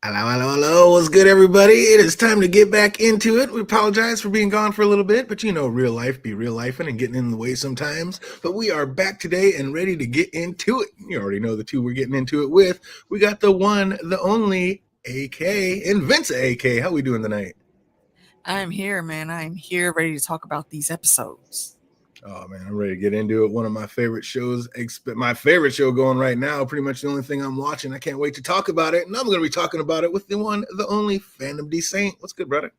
Hello, hello, hello. What's good, everybody? It is time to get back into it. We apologize for being gone for a little bit, but real life be real lifing and getting in the way sometimes. But we are back today and ready to get into it. You already know the two we're getting into it with. We got the one, the only, AK, Invincible AK. How we doing tonight? I'm here, man. I'm here ready to talk about these episodes. Oh man, I'm ready to get into it. One of my favorite shows, my favorite show going right now. Pretty much the only thing I'm watching. I can't wait to talk about it, and I'm going to be talking about it with the one, the only, Phantom D Saint. What's good, brother?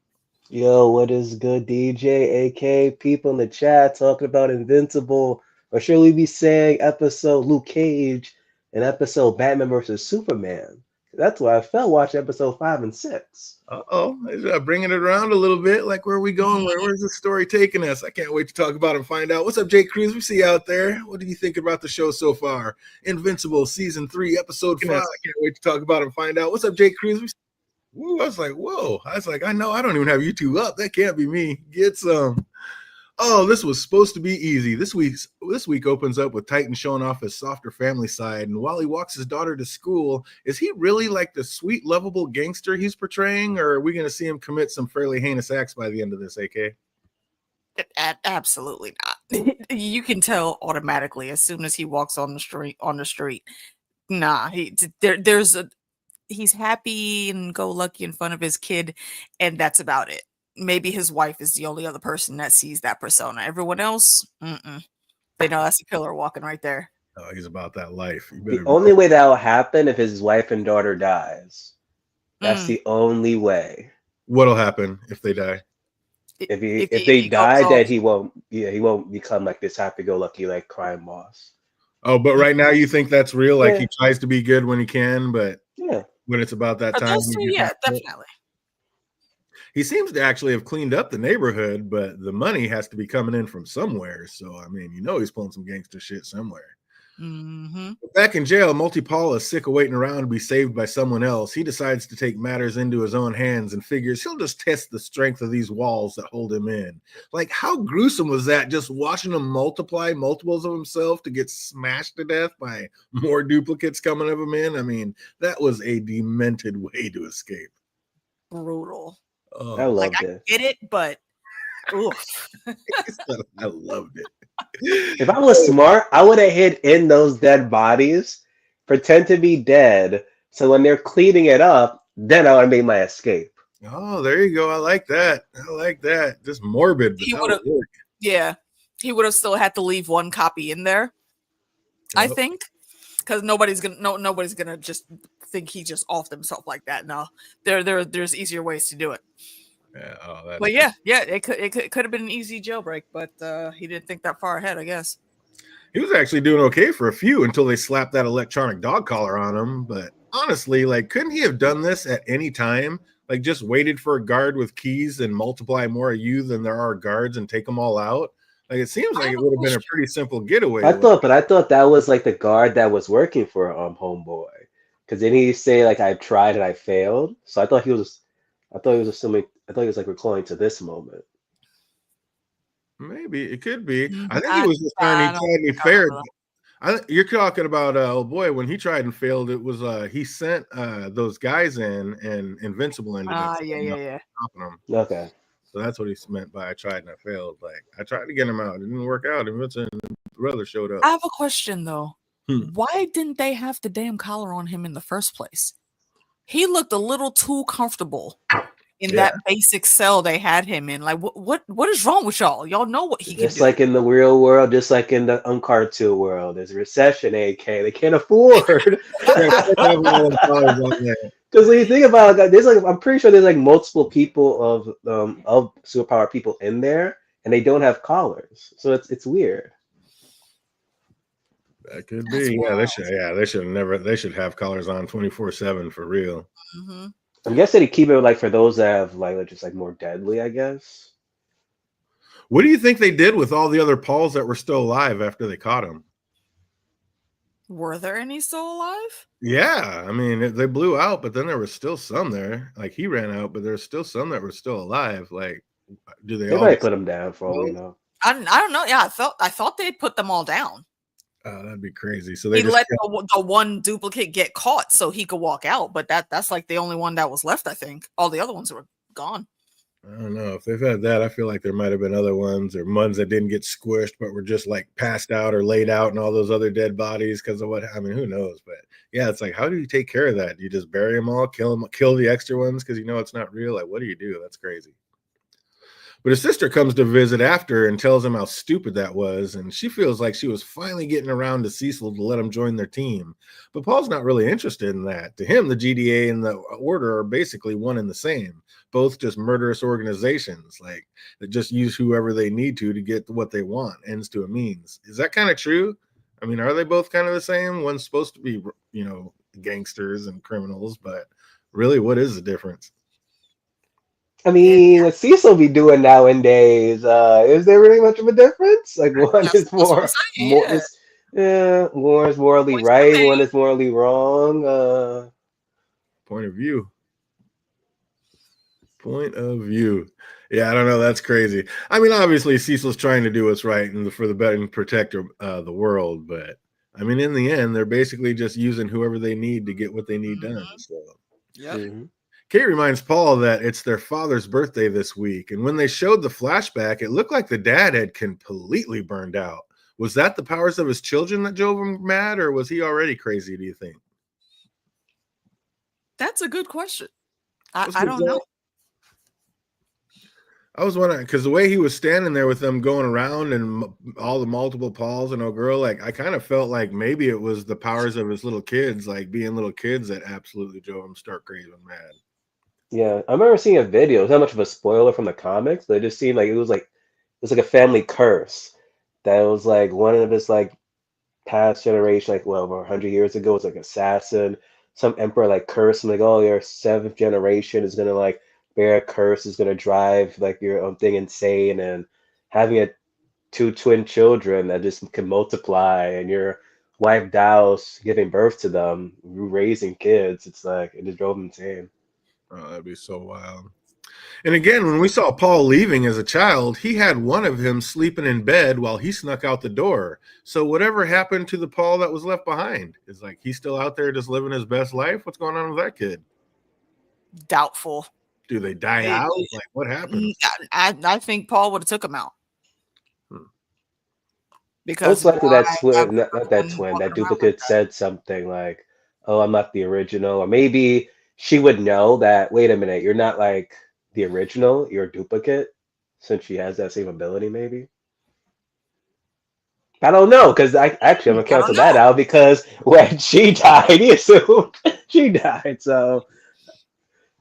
Yo, what is good, DJ, AK, people in the chat talking about Invincible, or should we be saying episode Luke Cage and episode Batman versus Superman? That's why I fell watching episode 5 and 6. Bringing it around a little bit. Like, where are we going? Where's the story taking us? I can't wait to talk about it and find out. What's up, Jay Cruz? We see you out there. What do you think about the show so far? Invincible season 3, episode 5. I can't wait to talk about it and find out. What's up, Jay Cruz? Woo, I was like, whoa. I was like, I know I don't even have YouTube up. That can't be me. Get some. Oh, this was supposed to be easy. This week opens up with Titan showing off his softer family side, and while he walks his daughter to school, is he really like the sweet, lovable gangster he's portraying, or are we going to see him commit some fairly heinous acts by the end of this, AK? Absolutely not. You can tell automatically as soon as he walks on the street. Nah, he's happy and go lucky in front of his kid, and that's about it. Maybe his wife is the only other person that sees that persona. Everyone else, they know that's a killer walking right there. Oh, he's about that life. The only way that will happen if his wife and daughter dies. That's the only way. What'll happen if they die? If they die, then he won't become like this happy-go-lucky like crime boss. Oh, but right now you think that's real? Like he tries to be good when he can, but when it's about that time, definitely. He seems to actually have cleaned up the neighborhood, but the money has to be coming in from somewhere. So, I mean, he's pulling some gangster shit somewhere. Mm-hmm. Back in jail, Multi-Paul is sick of waiting around to be saved by someone else. He decides to take matters into his own hands and figures he'll just test the strength of these walls that hold him in. Like, how gruesome was that, just watching him multiply multiples of himself to get smashed to death by more duplicates coming of him in? I mean, that was a demented way to escape. Brutal. Oh, I loved it. I get it, but oof. I loved it. If I was smart, I would have hid in those dead bodies, pretend to be dead, so when they're cleaning it up, then I would have made my escape. Oh, there you go. I like that. Just morbid. He would have still had to leave one copy in there. Yep. I think, because nobody's gonna just think he just offed himself like that. No, there's easier ways to do it. Yeah. But it could have been an easy jailbreak, but he didn't think that far ahead, I guess. He was actually doing okay for a few until they slapped that electronic dog collar on him. But honestly, like, couldn't he have done this at any time? Like, just waited for a guard with keys and multiply more of you than there are guards and take them all out? Like, it seems like it would have been a pretty simple getaway. I thought that was like the guard that was working for Homeboy, because then he say like I tried and I failed. So I thought he was like recalling to this moment. Maybe it could be. I think he was just trying to be fair. You're talking about when he tried and failed. It was he sent those guys in, and Invincible ended up stopping them. Okay. So that's what he meant by I tried and I failed. Like, I tried to get him out, it didn't work out. And the brother showed up. I have a question though. Why didn't they have the damn collar on him in the first place? He looked a little too comfortable in that basic cell they had him in. Like, what is wrong with y'all? Y'all know what he can do. Just like in the real world, just like in the cartoon world, there's a recession, AK. They can't afford. Because when you think about it, there's I'm pretty sure there's like multiple people of superpower people in there, and they don't have collars, so it's weird. That could be. They should have collars on 24/7 for real. Mm-hmm. I'm guessing they keep it like for those that have like just like more deadly, I guess. What do you think they did with all the other Pauls that were still alive after they caught him? Were there any still alive? Yeah, I mean, they blew out, but then there was still some there. Like, he ran out, but there's still some that were still alive. Like, do they might put them down for all we know? I don't know. Yeah, I thought they put them all down. Oh, that'd be crazy. So they He just let the one duplicate get caught so he could walk out, but that's like the only one that was left, I think. All the other ones were gone. I don't know if they've had that. I feel like there might have been other ones or ones that didn't get squished, but were just like passed out or laid out and all those other dead bodies because of what, I mean, who knows? But yeah, it's like, how do you take care of that? Do you just bury them all, kill the extra ones because you know it's not real? Like, what do you do? That's crazy. But his sister comes to visit after and tells him how stupid that was, and she feels like she was finally getting around to Cecil to let him join their team. But Paul's not really interested in that. To him, the GDA and the Order are basically one and the same, both just murderous organizations, like that just use whoever they need to get what they want, ends to a means. Is that kind of true? I mean, are they both kind of the same? One's supposed to be, gangsters and criminals, but really, what is the difference? I mean, what Cecil be doing nowadays, is there really much of a difference? Like one is That's what I'm saying. more Yeah. is one is morally Points were right, made. one is morally wrong. Point of view. Point of view. Yeah, I don't know. That's crazy. I mean, obviously, Cecil's trying to do what's right and for the better and protect the world. But I mean, in the end, they're basically just using whoever they need to get what they need done. So, Yep. Kate reminds Paul that it's their father's birthday this week. And when they showed the flashback, it looked like the dad had completely burned out. Was that the powers of his children that drove him mad, or was he already crazy, do you think? That's a good question. I don't know. I was wondering because the way he was standing there with them going around and all the multiple Pauls and girl, like I kind of felt like maybe it was the powers of his little kids, like being little kids, that absolutely drove him stark crazy and mad. Yeah, I remember seeing a video. It's not much of a spoiler from the comics, but it just seemed like it was like a family curse. That was like one of his like past generation, like well over 100 years ago, was like assassin. Some emperor like cursed him, like, oh, your seventh generation is gonna like bear a curse, is gonna drive like your own thing insane, and having two twin children that just can multiply, and your wife Dow's giving birth to them, raising kids. It's like it just drove him insane. Oh, that'd be so wild. And again, when we saw Paul leaving as a child, he had one of him sleeping in bed while he snuck out the door. So whatever happened to the Paul that was left behind? Is like he's still out there just living his best life? What's going on with that kid? Doubtful. Do they die out? Like what happens? I think Paul would have took him out. Because Most likely why that have twin, not that everyone twin, walking that around like duplicate said something like, "Oh, I'm not the original," or maybe she would know that. Wait a minute, you're not like the original, you're a duplicate, since she has that same ability. Maybe I don't know, because I'm that? gonna I don't cancel that know. out because when she died, he assumed she died. So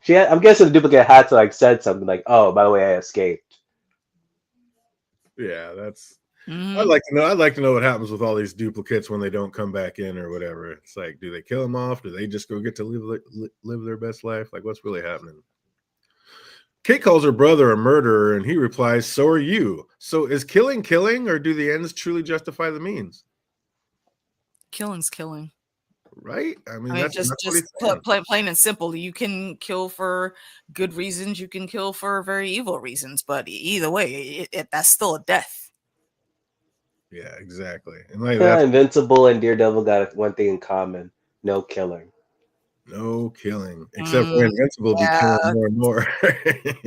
I'm guessing the duplicate had to like said something like, "Oh, by the way, I escaped." Yeah, that's I'd Mhm. like to know. I'd like to know what happens with all these duplicates when they don't come back in or whatever. It's like, do they kill them off? Do they just go get to live their best life? Like, what's really happening? Kate calls her brother a murderer, and he replies, "So are you." So is killing, or do the ends truly justify the means? Killing's killing. Right? I I mean, mean, that's what just he's saying. plain and simple. You can kill for good reasons. You can kill for very evil reasons. But either way, that's still a death. Yeah, exactly. And like that's Invincible and Daredevil got one thing in common: no killing. no killing, except for Mm, Invincible be killing yeah. more and more.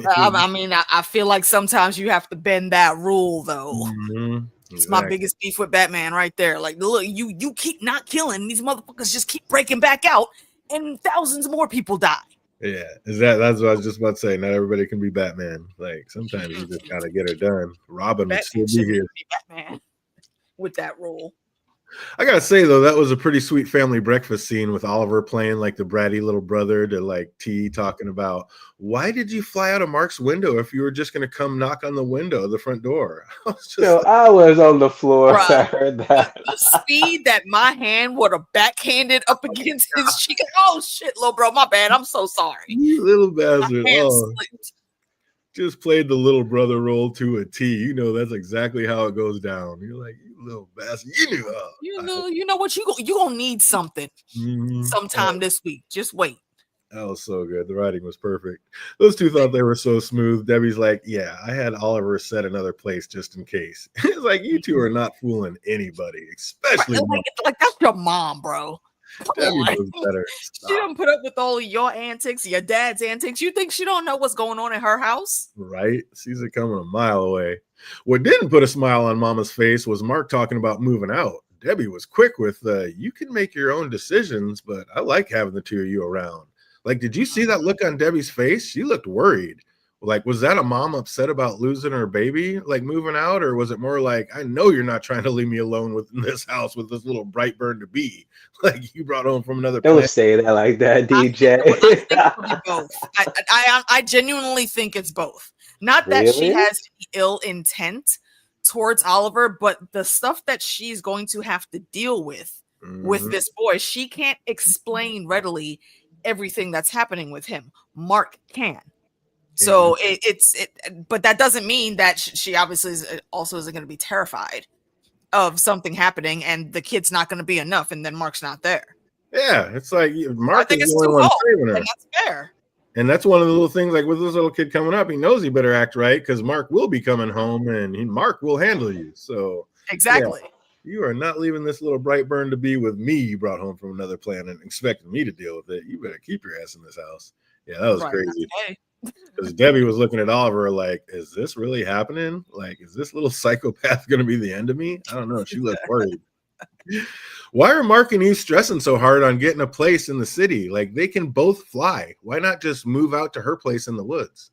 I mean, I feel like sometimes you have to bend that rule, though. Mhm, It's my exactly. biggest beef with Batman right there. Like, look, you keep not killing these motherfuckers, just keep breaking back out, and thousands more people die. Yeah, that's what I was just about to say. Not everybody can be Batman. Like sometimes you just gotta get her done. Robin would Batman still be shouldn't here. even be Batman with that rule. I gotta say though, that was a pretty sweet family breakfast scene with Oliver playing like the bratty little brother to like T talking about why did you fly out of Mark's window if you were just gonna come knock on the window, the front door? I was just No, like, I was on the floor when Bruh, I heard the, that. the speed that my hand would have backhanded up against his cheek. Oh shit, little bro, my bad. I'm so sorry. you little My bastard. hand Oh, slipped. just played the little brother role to a T. You know that's exactly how it goes down. You're like, you little bastard. You knew. You know what? You gonna need something Mhm. sometime this week. Just wait. That was so good. The writing was perfect. Those two thought they were so smooth. Debbie's like, yeah, I had Oliver set another place just in case. It's like, you two are not fooling anybody, Right, especially Mom. like that's your mom, bro. Come Debbie on. knows better. She Stop. don't put up with all of your antics, your dad's antics. You think she don't know what's going on in her house? Right? Sees it coming a mile away. What didn't put a smile on Mama's face was Mark talking about moving out. Debbie was quick with, you can make your own decisions, but I like having the two of you around. Like, did you see that look on Debbie's face? She looked worried. Like, was that a mom upset about losing her baby, like moving out? Or was it more like, I know you're not trying to leave me alone within this house with this little bright bird to be, like you brought home from another Don't planet? say that like that, I DJ. think it'll be both. I genuinely think it's both. Not that she Really? has ill intent towards Oliver, but the stuff that she's going to have to deal with Mhm. this boy, she can't explain readily everything that's happening with him. Mark can. So but that doesn't mean that she obviously also isn't going to be terrified of something happening and the kid's not going to be enough and then Mark's not there. Yeah, it's like I Mark is think the it's only one twofold, saving her. and that's fair. And that's one of the little things, like with this little kid coming up, he knows he better act right because Mark will be coming home and Mark will handle you. So, Exactly. yeah, you are not leaving this little bright burn to be with me you brought home from another planet and expecting me to deal with it. You better keep your ass in this house. Yeah, that was Right. crazy. Hey. Because Debbie was looking at Oliver like, is this really happening? Like, is this little psychopath going to be the end of me? I don't know. She looked worried. Why are Mark and Eve stressing so hard on getting a place in the city? Like, they can both fly. Why not just move out to her place in the woods?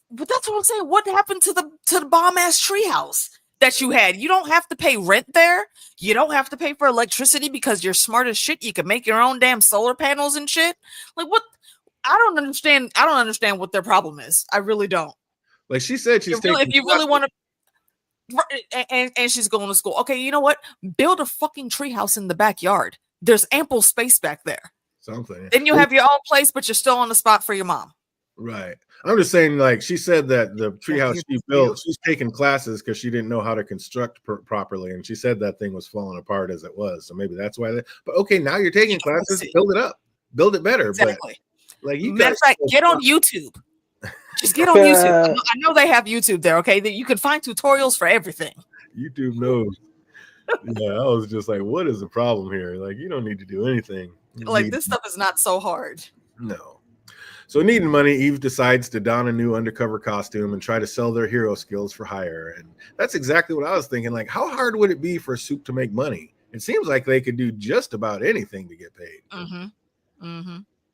But that's what I'm saying. What happened to the bomb ass treehouse that you had? You don't have to pay rent there. You don't have to pay for electricity because you're smart as shit. You can make your own damn solar panels and shit. Like what? I don't understand. I don't understand what their problem is. I really don't. Like she said, she's taking. If you really want to, and she's going to school. Okay, you know what? Build a fucking treehouse in the backyard. There's ample space back there. Something. Then you have your own place, but you're still on the spot for your mom. Right. I'm just saying, like she said that the treehouse she built, she's taking classes because she didn't know how to construct properly, and she said that thing was falling apart as it was. So maybe that's why. But okay, now you're taking classes, build it up, build it better. Exactly. But like, matter of fact, get on YouTube. Just get on YouTube. I know they have YouTube there. Okay, that you can find tutorials for everything. YouTube knows. Yeah, I was just like, what is the problem here? Like, you don't need to do anything. Like this stuff is not so hard. No. So needing money, Eve decides to don a new undercover costume and try to sell their hero skills for hire. And that's exactly what I was thinking. Like, how hard would it be for Soup to make money? It seems like they could do just about anything to get paid.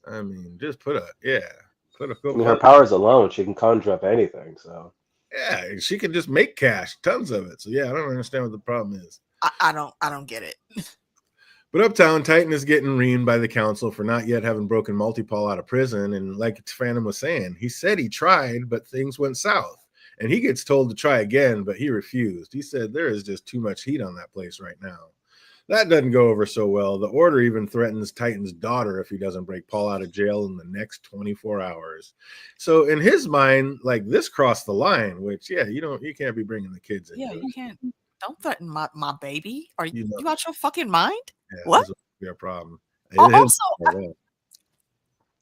I mean, just put her powers alone, she can conjure up anything. So yeah, she can just make cash, tons of it. So yeah, I don't understand what the problem is. I don't get it. But uptown, Titan is getting reamed by the council for not yet having broken Multipole out of prison. And like Phantom was saying, he said he tried, but things went south. And he gets told to try again, but he refused. He said there is just too much heat on that place right now. That doesn't go over so well. The order even threatens Titan's daughter if he doesn't break Paul out of jail in the next 24 hours. So in his mind, like this crossed the line, which, yeah, you can't be bringing the kids in. Yeah, you can't. Don't threaten my baby. Are you know, out your fucking mind? Yeah, what? Be a problem. Also, I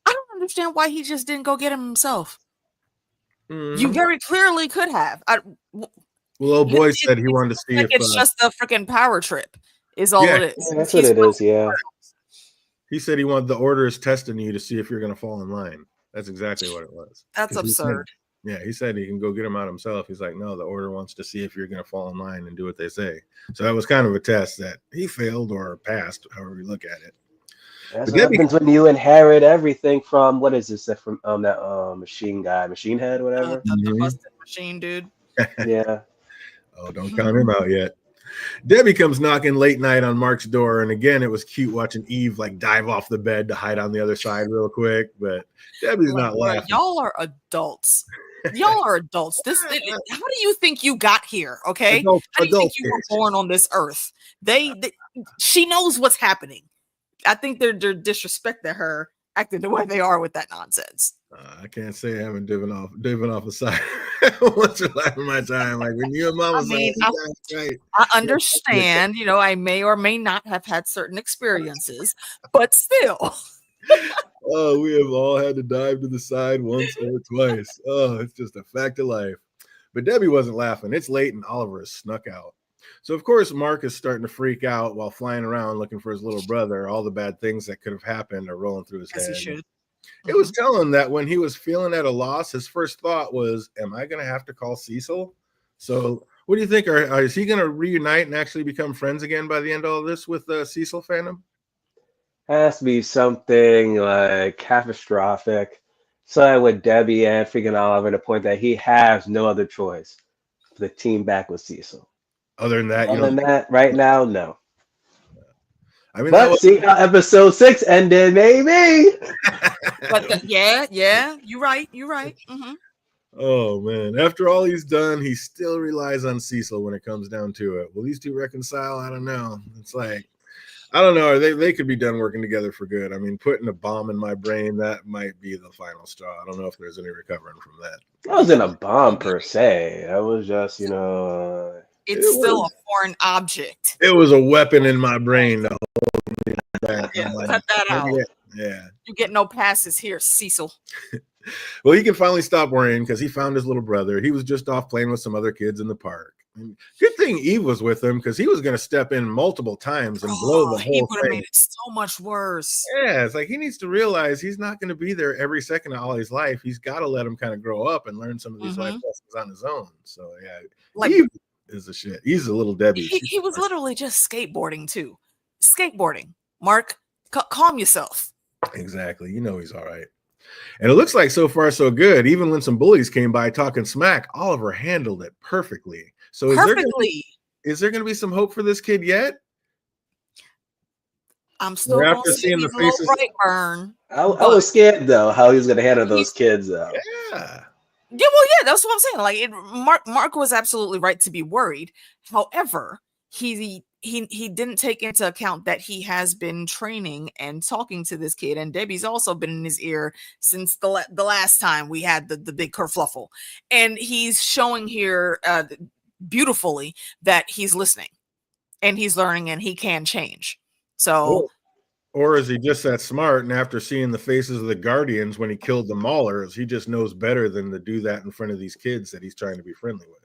don't understand why he just didn't go get him himself. You very clearly could have. Well, old boy said he wanted to see if it's just a freaking power trip. Is all it is. Yeah, that's what it is. Yeah. He said he wanted the order is testing you to see if you're going to fall in line. That's exactly what it was. That's absurd. He said he can go get him out himself. He's like, no, the order wants to see if you're going to fall in line and do what they say. So that was kind of a test that he failed or passed, however you look at it. That's what happens when you inherit everything from what is this from that machine head, whatever. The busted machine dude. Yeah. Oh, don't count him out yet. Debbie comes knocking late night on Mark's door, and again, it was cute watching Eve like dive off the bed to hide on the other side real quick. But Debbie's not laughing. Y'all are adults. Y'all are adults. How do you think you got here? Okay, how do you think you were born on this earth? She knows what's happening. I think they're disrespecting her, acting the way they are with that nonsense. I can't say I haven't driven off a side once or last in my time. Like when you and Mama I understand. I may or may not have had certain experiences, but still. Oh, we have all had to dive to the side once or twice. Oh, it's just a fact of life. But Debbie wasn't laughing. It's late and Oliver has snuck out. So, of course, Mark is starting to freak out while flying around looking for his little brother. All the bad things that could have happened are rolling through his As he head. should. It was telling that when he was feeling at a loss, his first thought was, am I going to have to call Cecil? So, what do you think? Is he going to reunite and actually become friends again by the end of all this with Cecil fandom? Has to be something like catastrophic. So with Debbie and freaking Oliver, to the point that he has no other choice for the team back with Cecil. Other than that, Other than that, right now, no. I mean, that But was. see how episode 6 ended, maybe. But yeah, you're right. You're right. Mm-hmm. Oh man! After all he's done, he still relies on Cecil when it comes down to it. Will these two reconcile? I don't know. It's like I don't know. They could be done working together for good. I mean, putting a bomb in my brain, that might be the final straw. I don't know if there's any recovering from that. That wasn't a bomb per se. That was just, It's still a foreign object. It was a weapon in my brain. To hold me back. Yeah, I'm like, cut that out. yeah. You get no passes here, Cecil. Well, he can finally stop worrying because he found his little brother. He was just off playing with some other kids in the park. And good thing Eve was with him because he was going to step in multiple times and blow the He whole would have thing. made it so much worse. Yeah, it's like he needs to realize he's not going to be there every second of Ollie's life. He's got to let him kind of grow up and learn some of these life lessons on his own. So yeah, Like, Eve is a shit. He's a little Debbie. He was literally just skateboarding too. Skateboarding. Mark, calm yourself. Exactly. You know he's all right. And it looks like so far so good. Even when some bullies came by talking smack, Oliver handled it perfectly. So is there going to be some hope for this kid yet? I'm still going after to seeing the he's a little faces. bright burn. I was scared though how he was gonna handle those kids though. Yeah. Yeah, well, yeah, that's what I'm saying. Like, Mark was absolutely right to be worried. However, he didn't take into account that he has been training and talking to this kid, and Debbie's also been in his ear since the last time we had the big kerfluffle, and he's showing here beautifully that he's listening and he's learning and he can change. So. Or is he just that smart? And after seeing the faces of the Guardians when he killed the Maulers, he just knows better than to do that in front of these kids that he's trying to be friendly with.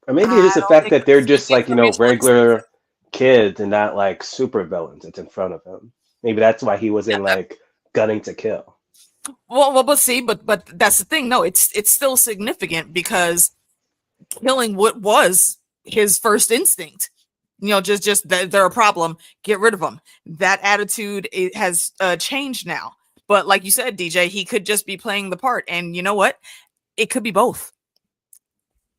Or maybe it's just the fact that they're just like, regular kids and not like super villains that's in front of him. Maybe that's why he wasn't like gunning to kill. Well, but see, but that's the thing. No, it's still significant because killing what was his first instinct. Just they're a problem. Get rid of them. That attitude has changed now. But like you said, DJ, he could just be playing the part. And you know what? It could be both.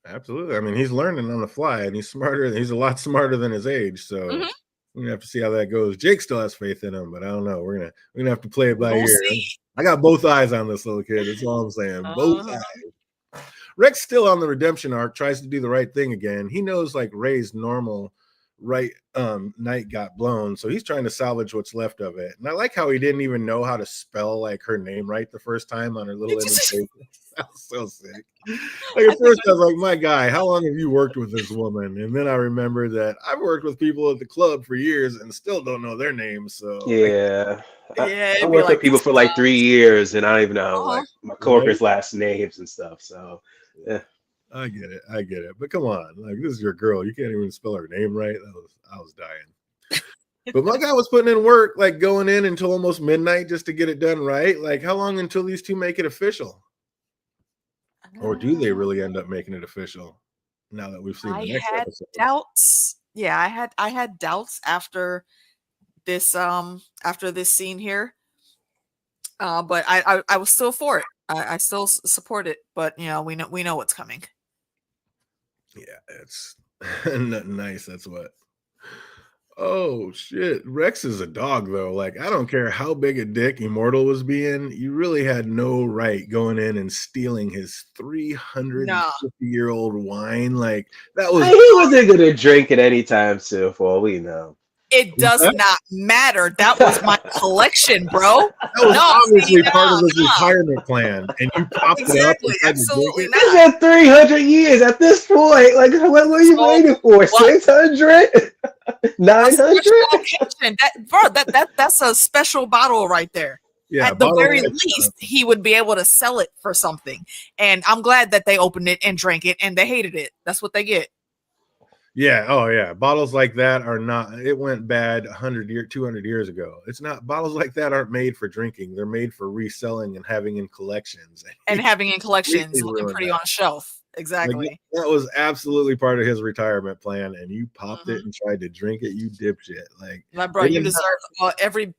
Absolutely. I mean, he's learning on the fly, and he's smarter. He's a lot smarter than his age. So we're gonna have to see how that goes. Jake still has faith in him, but I don't know. We're gonna have to play it by ear. I got both eyes on this little kid. That's all I'm saying. Both eyes. Rex still on the redemption arc, tries to do the right thing again. He knows like Ray's normal night got blown, so he's trying to salvage what's left of it. And I like how he didn't even know how to spell like her name right the first time on her little invitation. That was so sick. Like at first I was like, my guy, how long have you worked with this woman? And then I remember that I've worked with people at the club for years and still don't know their names. So yeah, I worked with people for like 3 years and I don't even know like my coworkers' last names and stuff. So yeah. I get it. But come on, like this is your girl. You can't even spell her name right. I was dying. But my guy was putting in work, like going in until almost midnight just to get it done right. Like how long until these two make it official? Or do they really end up making it official? Now that we've seen the next episode. Doubts. Yeah, I had doubts after this scene here. But I was still for it. I still support it, but we know what's coming. Yeah, it's nice. That's what. Oh shit, Rex is a dog though. Like I don't care how big a dick Immortal was being, you really had no right going in and stealing his 350-year-old wine. Like that was. He wasn't gonna drink at any time soon, for all we know. It does not matter. That was my collection, bro. That was obviously part of his retirement plan, and you popped it up. Absolutely not. It's been 300 years at this point. Like, what were you waiting for? 600? 900? That's a special bottle right there. Yeah, At the bottle very like least, he would be able to sell it for something. And I'm glad that they opened it and drank it and they hated it. That's what they get. yeah, oh yeah, bottles like that are not. It went bad 200 years ago. It's not bottles like that aren't made for drinking. They're made for reselling and having in collections. And having in collections, Completely looking ruined pretty that. on a shelf. Like Exactly. that was absolutely part of his retirement plan, and you popped it Mhm. and tried to drink it, you dipshit. Like My bro, they you didn't deserve every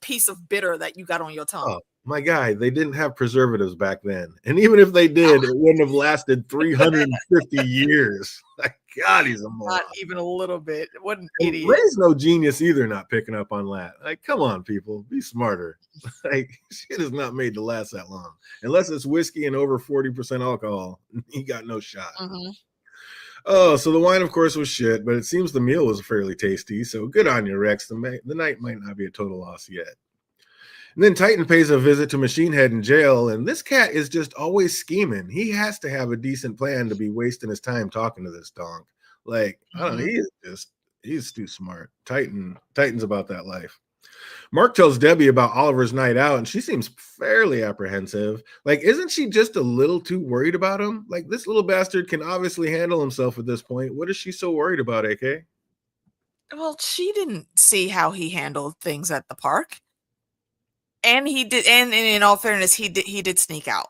piece of bitter that you got on your tongue. Oh, my guy, they didn't have preservatives back then. And even if they did, it wouldn't have lasted 350 years. Like, God, he's a moron. Not even a little bit. What an And idiot. Ray's no genius either, not picking up on that. Like, come on, people, be smarter. Like, shit is not made to last that long. Unless it's whiskey and over 40% alcohol, he got no shot. Mm-hmm. Oh, so the wine, of course, was shit, but it seems the meal was fairly tasty. So good on you, Rex. The night might not be a total loss yet. And then Titan pays a visit to Machine Head in jail, and this cat is just always scheming. He has to have a decent plan to be wasting his time talking to this donk. Like, I don't know, he's too smart. Titan's about that life. Mark tells Debbie about Oliver's night out, and she seems fairly apprehensive. Like, isn't she just a little too worried about him? Like, this little bastard can obviously handle himself at this point. What is she so worried about, AK? Well, she didn't see how he handled things at the park. And he did, and in all fairness, he did sneak out.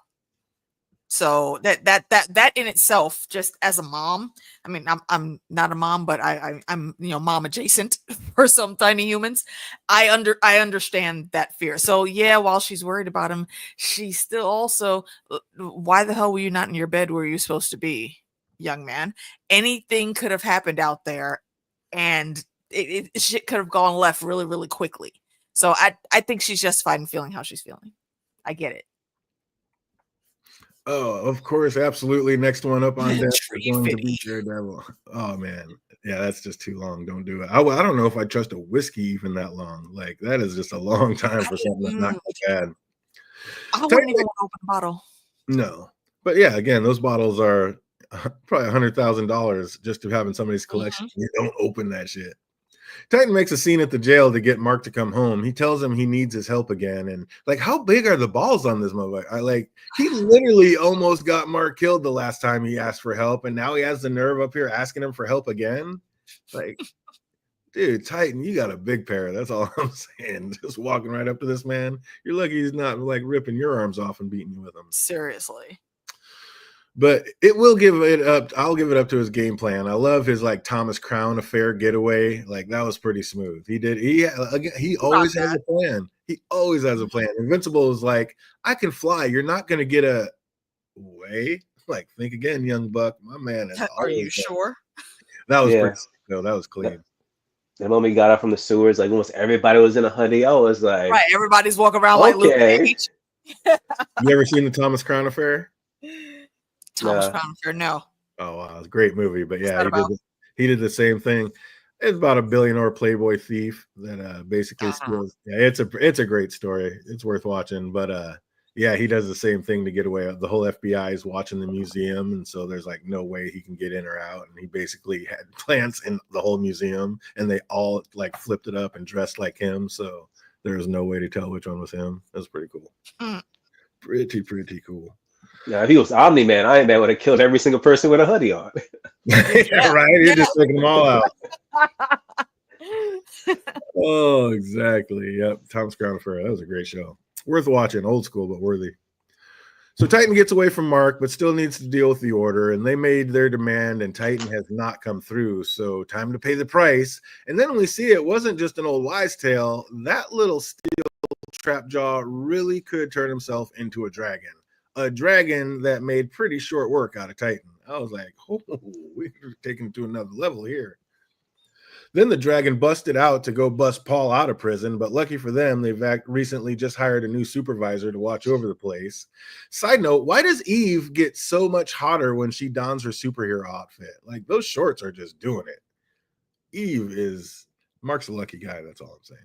So that in itself, just as a mom, I mean, I'm not a mom, but I'm mom adjacent for some tiny humans. I understand that fear. So yeah, while she's worried about him, she's still also, why the hell were you not in your bed where you're supposed to be, young man? Anything could have happened out there, and shit could have gone left really, really quickly. So I think she's justified in feeling how she's feeling. I get it. Oh, of course, absolutely. Next one up on deck is Tree going to fitty. be Daredevil. Oh man, yeah, that's just too long. Don't do it. I don't know if I trust a whiskey even that long. Like that is just a long time for something that's not bad. I wouldn't even want to open a bottle. No, but yeah, again, those bottles are probably $100,000 just to have in somebody's collection. You don't open that shit. Titan makes a scene at the jail to get Mark to come home. He tells him he needs his help again. And like, how big are the balls on this motherfucker? He literally almost got Mark killed the last time he asked for help. And now he has the nerve up here asking him for help again. Like, dude, Titan, you got a big pair. That's all I'm saying. Just walking right up to this man. You're lucky he's not like ripping your arms off and beating you with them. Seriously. But it will give it up. I'll give it up to his game plan. I love his like Thomas Crown affair getaway. Like that was pretty smooth. He always has a plan. He always has a plan. Invincible is like, I can fly. You're not going to get away. Like, think again, young buck. My man is. Are you sure? That was pretty. No, that was clean. The moment he got out from the sewers, like almost everybody was in a hoodie. I was like, right, everybody's walking around like Luke Cage. You ever seen the Thomas Crown affair? Thomas Crown Affair, no. Oh wow, it's a great movie. But yeah, he did the same thing. It's about a billionaire playboy thief that basically steals. Yeah, it's a great story. It's worth watching. But yeah, he does the same thing to get away. The whole FBI is watching the museum, and so there's like no way he can get in or out. And he basically had plants in the whole museum, and they all like flipped it up and dressed like him. So there's no way to tell which one was him. That's pretty cool. Pretty cool. Yeah, if he was Omni-Man, Iron Man would have killed every single person with a hoodie on. Yeah, right? You're just taking them all out. Oh, exactly. Yep. Thomas Crown Affair. That was a great show. Worth watching. Old school, but worthy. So Titan gets away from Mark, but still needs to deal with the order. And they made their demand, and Titan has not come through. So time to pay the price. And then we see it wasn't just an old wives' tale. That little steel trap jaw really could turn himself into a dragon. A dragon that made pretty short work out of Titan. I was like, oh, we're taking it to another level here. Then the dragon busted out to go bust Paul out of prison, but lucky for them, they've recently just hired a new supervisor to watch over the place. Side note, why does Eve get so much hotter when she dons her superhero outfit? Like, those shorts are just doing it. Mark's a lucky guy, that's all I'm saying.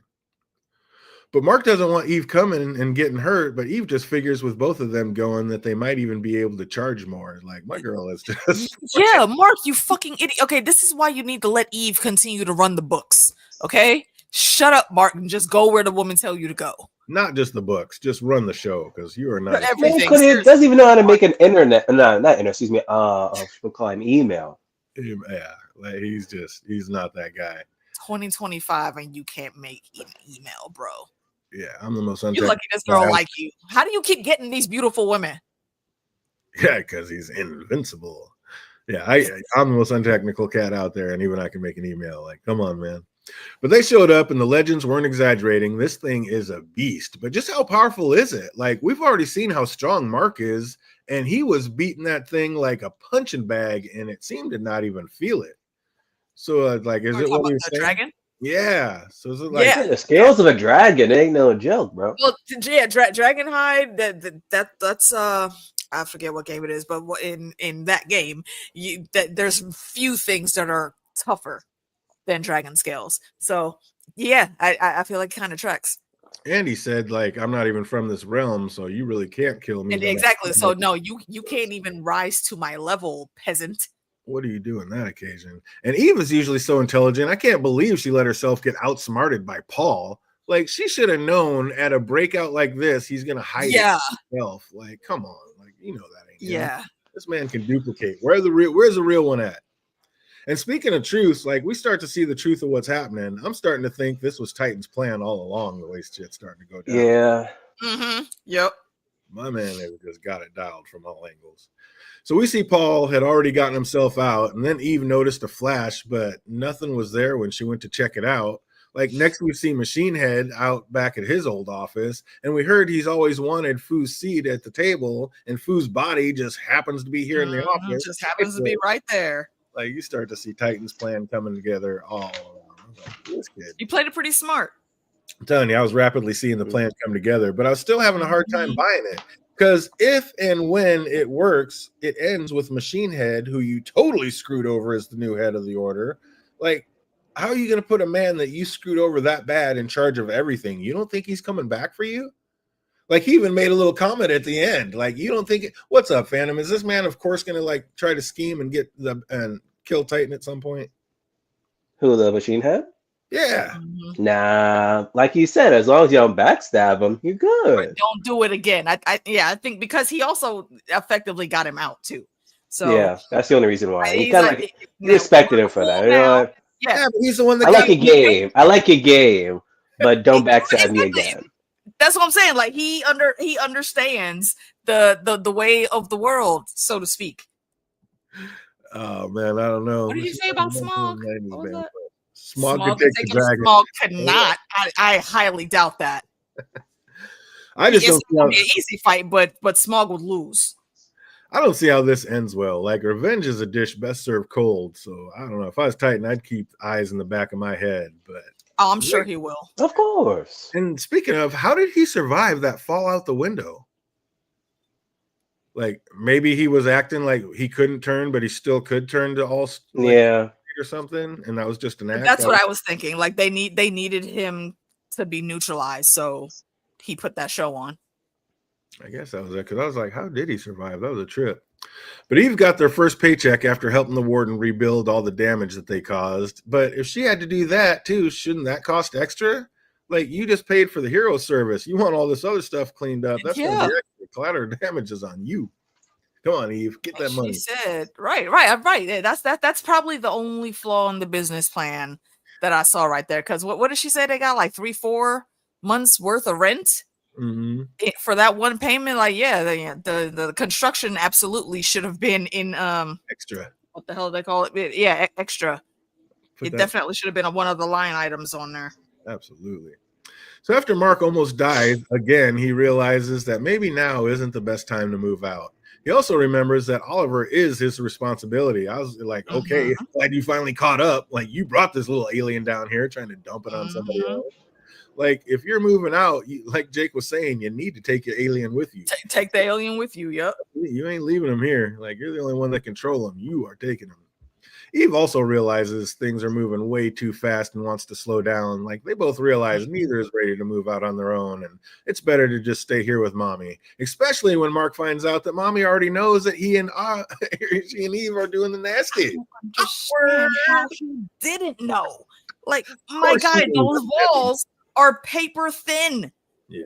But Mark doesn't want Eve coming and getting hurt, but Eve just figures with both of them going that they might even be able to charge more. Like, my girl is just... Yeah, Mark, you fucking idiot. Okay, this is why you need to let Eve continue to run the books, okay? Shut up, Mark, and just go where the woman tell you to go. Not just the books, just run the show because you are not. Man Everything. couldn't Seriously. doesn't even know how to make an internet. No, not internet. Excuse me. We'll call him email. Yeah, like he's not that guy. 2025 and you can't make an email, bro. Yeah, I'm the most You untechnical lucky this girl guy. like you. How do you keep getting these beautiful women? Yeah, because he's invincible. Yeah, I'm the most untechnical cat out there, and even I can make an email. Like, come on, man. But they showed up, and the legends weren't exaggerating. This thing is a beast. But just how powerful is it? Like, we've already seen how strong Mark is, and he was beating that thing like a punching bag, and it seemed to not even feel it. So, like, is We're it talking what he about was the saying? dragon. Yeah. So is it like, Yeah. The scales of a dragon ain't no joke, bro. Well, yeah, Dragonhide. That's I forget what game it is, but in that game, there's few things that are tougher than dragon scales. So yeah, I feel like it kind of tracks. Andy said, like, I'm not even from this realm, so you really can't kill me. And exactly. So no, you can't even rise to my level, peasant. What do you do on that occasion? And Eve is usually so intelligent. I can't believe she let herself get outsmarted by Paul. Like, she should have known at a breakout like this, he's going to hide it himself. Like, come on. Like, you know that ain't him. Yeah. This man can duplicate. Where's the real one at? And speaking of truth, like, we start to see the truth of what's happening. I'm starting to think this was Titan's plan all along, the way shit's starting to go down. Yeah. Mm-hmm. Yep. My man has just got it dialed from all angles. So we see Paul had already gotten himself out, and then Eve noticed a flash, but nothing was there when she went to check it out. Like, next we see Machine Head out back at his old office, and we heard he's always wanted Foo's seat at the table, and Foo's body just happens to be here in the office. Just happens to be right there. Like, you start to see Titan's plan coming together all around. Like, this kid. You played it pretty smart. I'm telling you, I was rapidly seeing the plan come together, but I was still having a hard time buying it. Because if and when it works, it ends with Machine Head, who you totally screwed over as the new head of the order. Like, how are you going to put a man that you screwed over that bad in charge of everything? You don't think he's coming back for you? Like, he even made a little comment at the end. Like, you don't think, what's up, Phantom? Is this man, of course, going to like try to scheme and get and kill Titan at some point? Who, the Machine Head? Yeah. Nah, like you said, as long as you don't backstab him, you're good. But don't do it again. I think because he also effectively got him out too. So yeah, that's the only reason why. he's You kind of you respected him for that. You know what? Yeah, but he's the one that I like your game. I like your game, but don't backstab me again. That's what I'm saying. Like he understands the way of the world, so to speak. Oh man, I don't know. What did you say about Smog? Smog could take the dragon. Smog could not. I highly doubt that. I just don't see how an easy fight, but Smog would lose. I don't see how this ends well. Like, revenge is a dish best served cold. So I don't know. If I was Titan, I'd keep eyes in the back of my head. But I'm sure he will. Of course. And speaking of, how did he survive that fall out the window? Like, maybe he was acting like he couldn't turn, but he still could turn to all or something, and that was just an act. That's what I was thinking. Like they needed him to be neutralized, so he put that show on. I guess that was it, because I was like, how did he survive? That was a trip. But Eve got their first paycheck after helping the warden rebuild all the damage that they caused. But if she had to do that too, shouldn't that cost extra? Like, you just paid for the hero service. You want all this other stuff cleaned up. That's going to be extra. Collateral damage is on you. Come on, Eve, get that money. She said, right. That's probably the only flaw in the business plan that I saw right there. Because what did she say? They got like 3-4 months worth of rent for that one payment. Like, the construction absolutely should have been in extra. What the hell do they call it? Yeah, extra. It definitely should have been one of the line items on there. Absolutely. So after Mark almost died again, he realizes that maybe now isn't the best time to move out. He also remembers that Oliver is his responsibility. I was like, okay, glad you finally caught up. Like, you brought this little alien down here trying to dump it on somebody else. Like, if you're moving out, like Jake was saying, you need to take your alien with you. Take the alien with you, yep. You ain't leaving him here. Like, you're the only one that control him. You are taking him. Eve also realizes things are moving way too fast and wants to slow down. Like, they both realize neither is ready to move out on their own, and it's better to just stay here with Mommy. Especially when Mark finds out that Mommy already knows that she and Eve are doing the nasty. She didn't know. Like, my guy, those walls are paper thin. Yeah.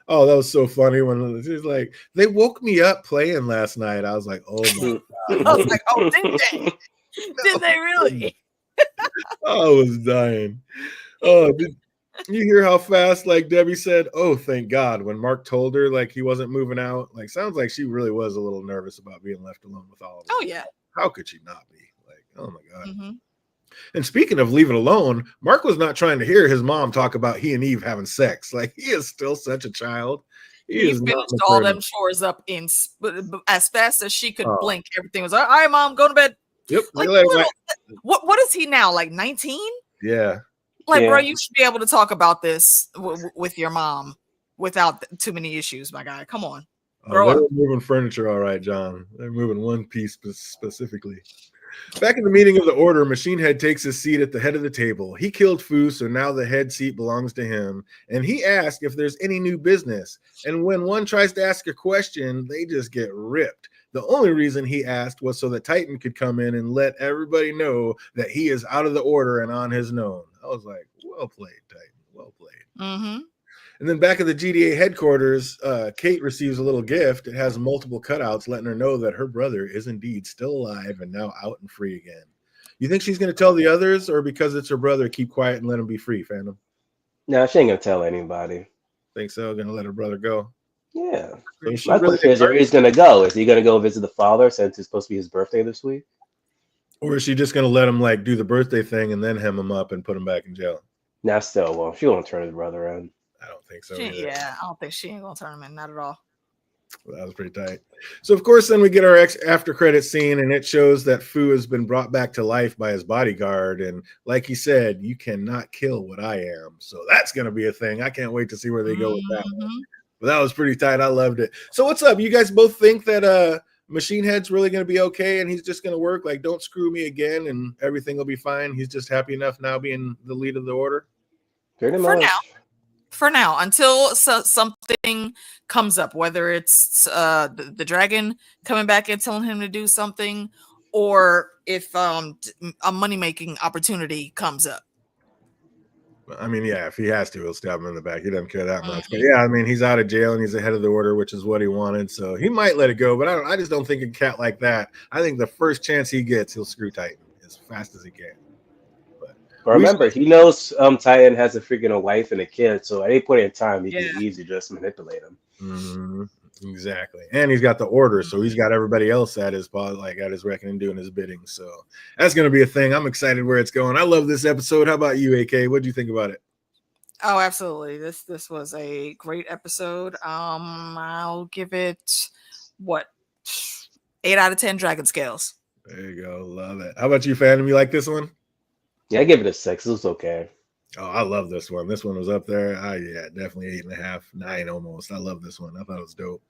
Oh, that was so funny when she was like, "They woke me up playing last night." I was like, "Oh my I god!" was like, oh, did they? Did they really? I was dying. Oh, did you hear how fast like Debbie said, "Oh, thank God," when Mark told her like he wasn't moving out? Like, sounds like she really was a little nervous about being left alone with all of Oh it. yeah. How could she not be? Like, oh my God. Mm-hmm. And speaking of leaving alone, Mark was not trying to hear his mom talk about he and Eve having sex. Like, he is still such a child. He He is not finished all mature them enough. chores up as fast as she could Oh, blink. Everything was all right, mom, go to bed. yep. Like Like, little, what is he now? Like 19? yeah. Like, bro, Yeah. you should be able to talk about this with your mom without too many issues, my guy. Come on, Oh, grow they were up. moving furniture all right, John. They're moving one piece specifically. Back in the meeting of the order, Machine Head takes his seat at the head of the table. He killed Fu, so now the head seat belongs to him. And he asks if there's any new business. And when one tries to ask a question, they just get ripped. The only reason he asked was so that Titan could come in and let everybody know that he is out of the order and on his own. I was like, well played, Titan. Well played. Mm-hmm. And then back at the GDA headquarters, Kate receives a little gift. It has multiple cutouts letting her know that her brother is indeed still alive and now out and free again. You think she's going to tell the others, or because it's her brother, keep quiet and let him be free, Phantom? No, she ain't gonna tell anybody. Think so? Going to let her brother go? Yeah. So is she My really question is, where he's gonna go? Is he gonna go visit the father since it's supposed to be his birthday this week? or is she just going to let him like do the birthday thing and then hem him up and put him back in jail? Nah, still, well, she won't turn his brother in. I don't think so either. Yeah, I don't think she ain't gonna turn him in, not at all. That was pretty tight. So, of course, then we get our after credit scene, and it shows that Fu has been brought back to life by his bodyguard. And like he said, you cannot kill what I am. So that's going to be a thing. I can't wait to see where they go with that one. Mm-hmm. But that was pretty tight. I loved it. So, what's up? You guys both think that Machine Head's really going to be okay and he's just going to work? Like, don't screw me again and everything will be fine. He's just happy enough now being the lead of the order. Pretty For much. now. For now, until something comes up, whether it's the dragon coming back and telling him to do something, or if a money making opportunity comes up. I mean, yeah, if he has to, he'll stab him in the back. He doesn't care that much. But Mm-hmm. yeah, I mean, he's out of jail and he's ahead of the order, which is what he wanted. So he might let it go. But I just don't think a cat like that. I think the first chance he gets, he'll screw Titan as fast as he can. But remember, he knows Titan has a freaking wife and a kid, so at any point in time, he can Yeah. easily just manipulate him. Mm-hmm. Exactly, and he's got the order, so he's got everybody else at his like at his reckoning doing his bidding. So that's going to be a thing. I'm excited where it's going. I love this episode. How about you, AK? What do you think about it? Oh, absolutely. This was a great episode. I'll give it what 8 out of 10 dragon scales. There you go. Love it. How about you, Phantom? You like this one? Yeah, I give it a 6. It was okay. Oh, I love this one. This one was up there. Yeah, definitely 8.5, 9 almost. I love this one. I thought it was dope.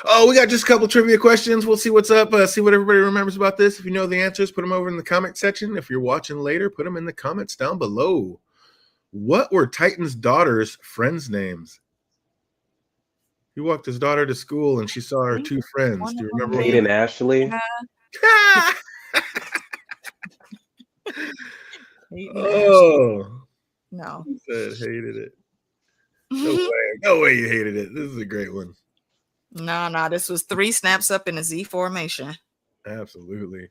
Oh, we got just a couple trivia questions. We'll see what's up. See what everybody remembers about this. If you know the answers, put them over in the comment section. If you're watching later, put them in the comments down below. What were Titan's daughter's friends' names? He walked his daughter to school and she saw her two friends. Do you remember what Kate and Ashley. Oh, No. he said hated it. No way you hated it. This is a great one. No, this was 3 snaps up in a Z formation. Absolutely.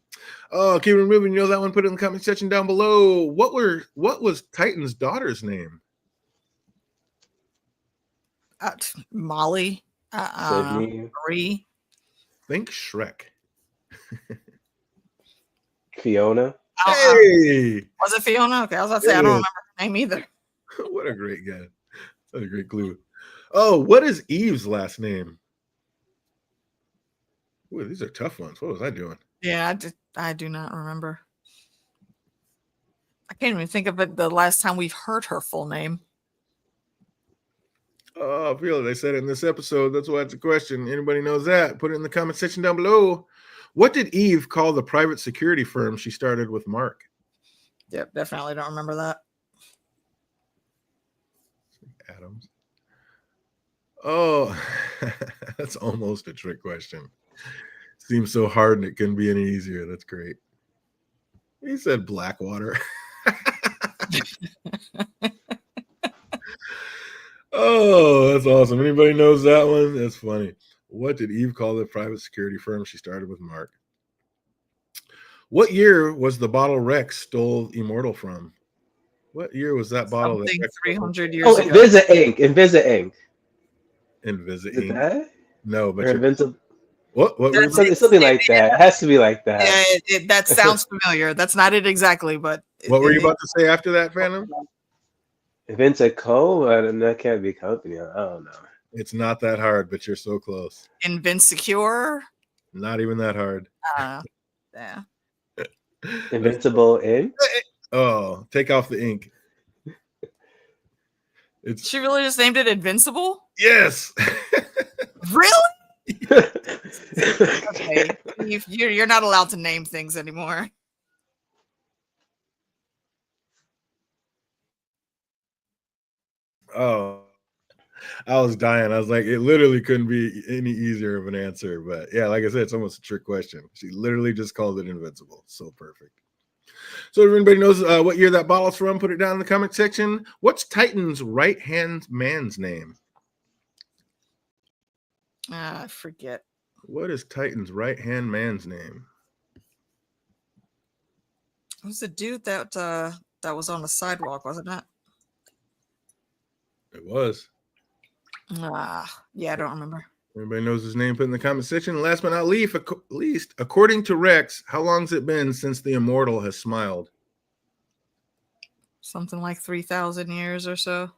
Oh, keep it moving. You know that one? Put it in the comment section down below. What was Titan's daughter's name? Molly. Sydney. Marie. Think Shrek. Fiona. Hey, Was it Fiona? Okay, I was about to say I don't remember her name either. what a great guy. What a great clue. Oh, what is Eve's last name? Ooh, these are tough ones. What was I doing? Yeah, I do not remember. I can't even think of it the last time we've heard her full name. Oh, I feel it. They said it in this episode. That's why it's a question. Anybody knows that? Put it in the comment section down below. What did Eve call the private security firm she started with Mark? Yep, definitely don't remember that. Adams. Oh, that's almost a trick question. Seems so hard and it couldn't be any easier. That's great. He said Blackwater. Oh, that's awesome. Anybody knows that one? That's funny. What did Eve call the private security firm she started with Mark? What year was the bottle Rex stole Immortal from? What year was that bottle that Something Rex stole 300 Oh, years ago. Invisa Inc. Invisa Inc. Invisa Is it Inc. that? No, Or but you're Invincible? what? What were you That's about to It's say? something like that. It has to be like that. that sounds familiar. That's not it exactly, but What were you about to say after that, Phantom? Inventa Co. That can't be company. I don't know. It's not that hard, but you're so close. Invinsecure. Not even that hard. Yeah. That's- Invincible Inc. oh, take off the ink. It's She really just named it Invincible? yes. Really? Okay. You're not allowed to name things anymore. Oh, I was dying. I was like, it literally couldn't be any easier of an answer. But yeah, like I said, it's almost a trick question. She literally just called it invincible. So perfect. So if anybody knows what year that bottle's from, put it down in the comment section. What's Titan's right hand man's name? I forget. What is Titan's right hand man's name? It was the dude that was on the sidewalk, wasn't it? It was. Yeah, I don't remember. Everybody knows his name, put in the comment section. And last but not least, according to Rex, how long's it been since the immortal has smiled? Something like 3,000 years or so.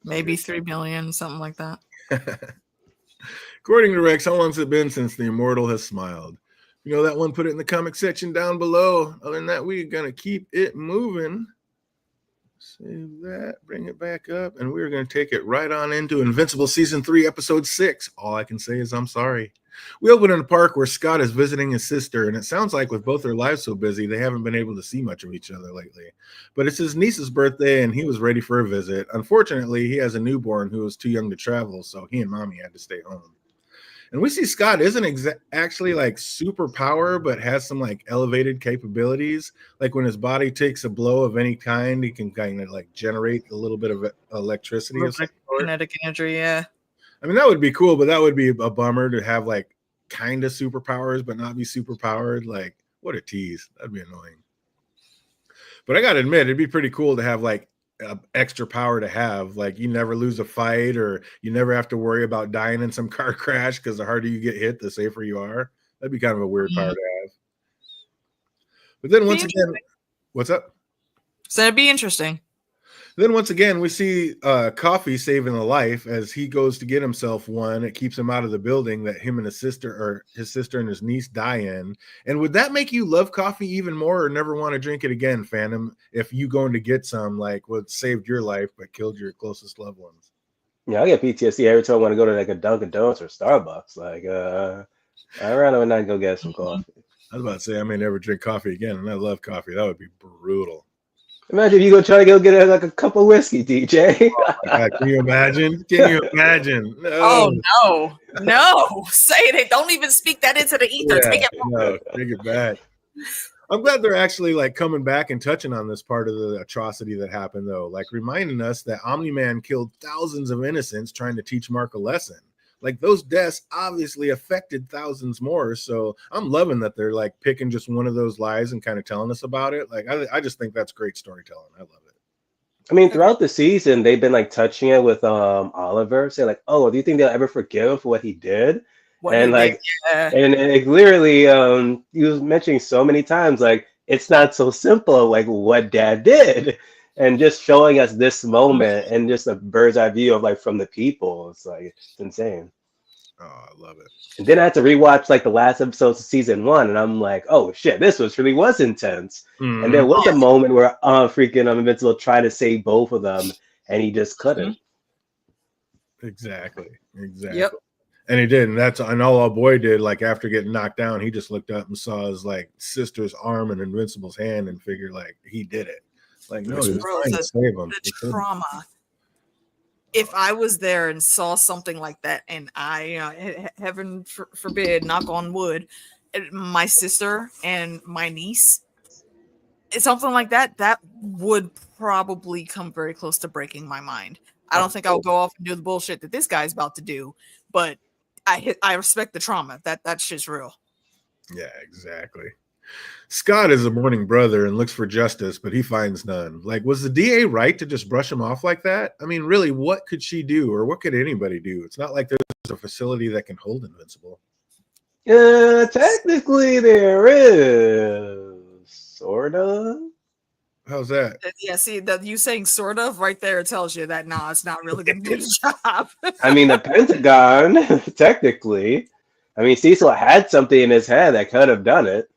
Maybe 3 million, something like that. According to Rex, how long's it been since the immortal has smiled? You know that one, put it in the comment section down below. Other than that, we're going to keep it moving. Save that, bring it back up, and we're going to take it right on into Invincible Season 3, Episode 6. All I can say is I'm sorry. We open in a park where Scott is visiting his sister, and it sounds like with both their lives so busy, they haven't been able to see much of each other lately. But it's his niece's birthday, and he was ready for a visit. Unfortunately, he has a newborn who was too young to travel, so he and Mommy had to stay home. And we see Scott isn't actually like super power, but has some like elevated capabilities. Like when his body takes a blow of any kind, he can kind of like generate a little bit of electricity of some sort. Kinetic energy, yeah. I mean, that would be cool, but that would be a bummer to have like kind of superpowers, but not be super powered. Like, what a tease. That'd be annoying. But I got to admit, it'd be pretty cool to have like extra power to have. Like, you never lose a fight, or you never have to worry about dying in some car crash, because the harder you get hit, the safer you are. That'd be kind of a weird power to have. But then once again, what's up? So it'd be interesting. Then once again, we see Coffee saving a life as he goes to get himself one. It keeps him out of the building that him and his sister and his niece die in. And would that make you love coffee even more, or never want to drink it again, Phantom, if you going to get some like what saved your life but killed your closest loved ones? Yeah, I get PTSD every time I want to go to like a Dunkin' Donuts or Starbucks. Like, I'd rather not go get some coffee. I was about to say I may never drink coffee again, and I love coffee. That would be brutal. Imagine if you go try to go get like a cup of whiskey, DJ. Oh my God, can you imagine? Can you imagine? No. Oh no! Say it! Don't even speak that into the ether. Yeah, Take it. no, take it back. I'm glad they're actually like coming back and touching on this part of the atrocity that happened, though, like reminding us that Omni-Man killed thousands of innocents trying to teach Mark a lesson. Like those deaths obviously affected thousands more. So I'm loving that they're like picking just one of those lies and kind of telling us about it. Like I just think that's great storytelling. I love it. I mean, throughout the season, they've been like touching it with Oliver, saying like, "Oh, do you think they'll ever forgive him for what he did?" What And he like, did, yeah. and it clearly, he was mentioning so many times like it's not so simple, like what Dad did, and just showing us this moment and just a bird's eye view of like from the people. It's like it's insane. Oh, I love it. And then I had to rewatch like the last episodes of season one, and I'm like, oh shit, this really was intense. And there was a moment where freaking Invincible tried to save both of them, and he just couldn't. Exactly. Yep. And he did, and all our boy did, like after getting knocked down, he just looked up and saw his like sister's arm in Invincible's hand and figured like he did it. Like, no, he was trying to save him. The trauma. If I was there and saw something like that, and I, heaven forbid, knock on wood, my sister and my niece, something like that, that would probably come very close to breaking my mind. I don't think I'll go off and do the bullshit that this guy's about to do, but I respect the trauma. That shit's real. Yeah, exactly. Scott is a mourning brother and looks for justice, but he finds none. Like, was the DA right to just brush him off like that? I mean, really, what could she do, or what could anybody do? It's not like there's a facility that can hold Invincible. Technically, there is. Sort of. How's that? Yeah, see, you saying sort of right there tells you that, nah, it's not really going to do the job. I mean, the Pentagon, technically. I mean, Cecil had something in his head that could have done it.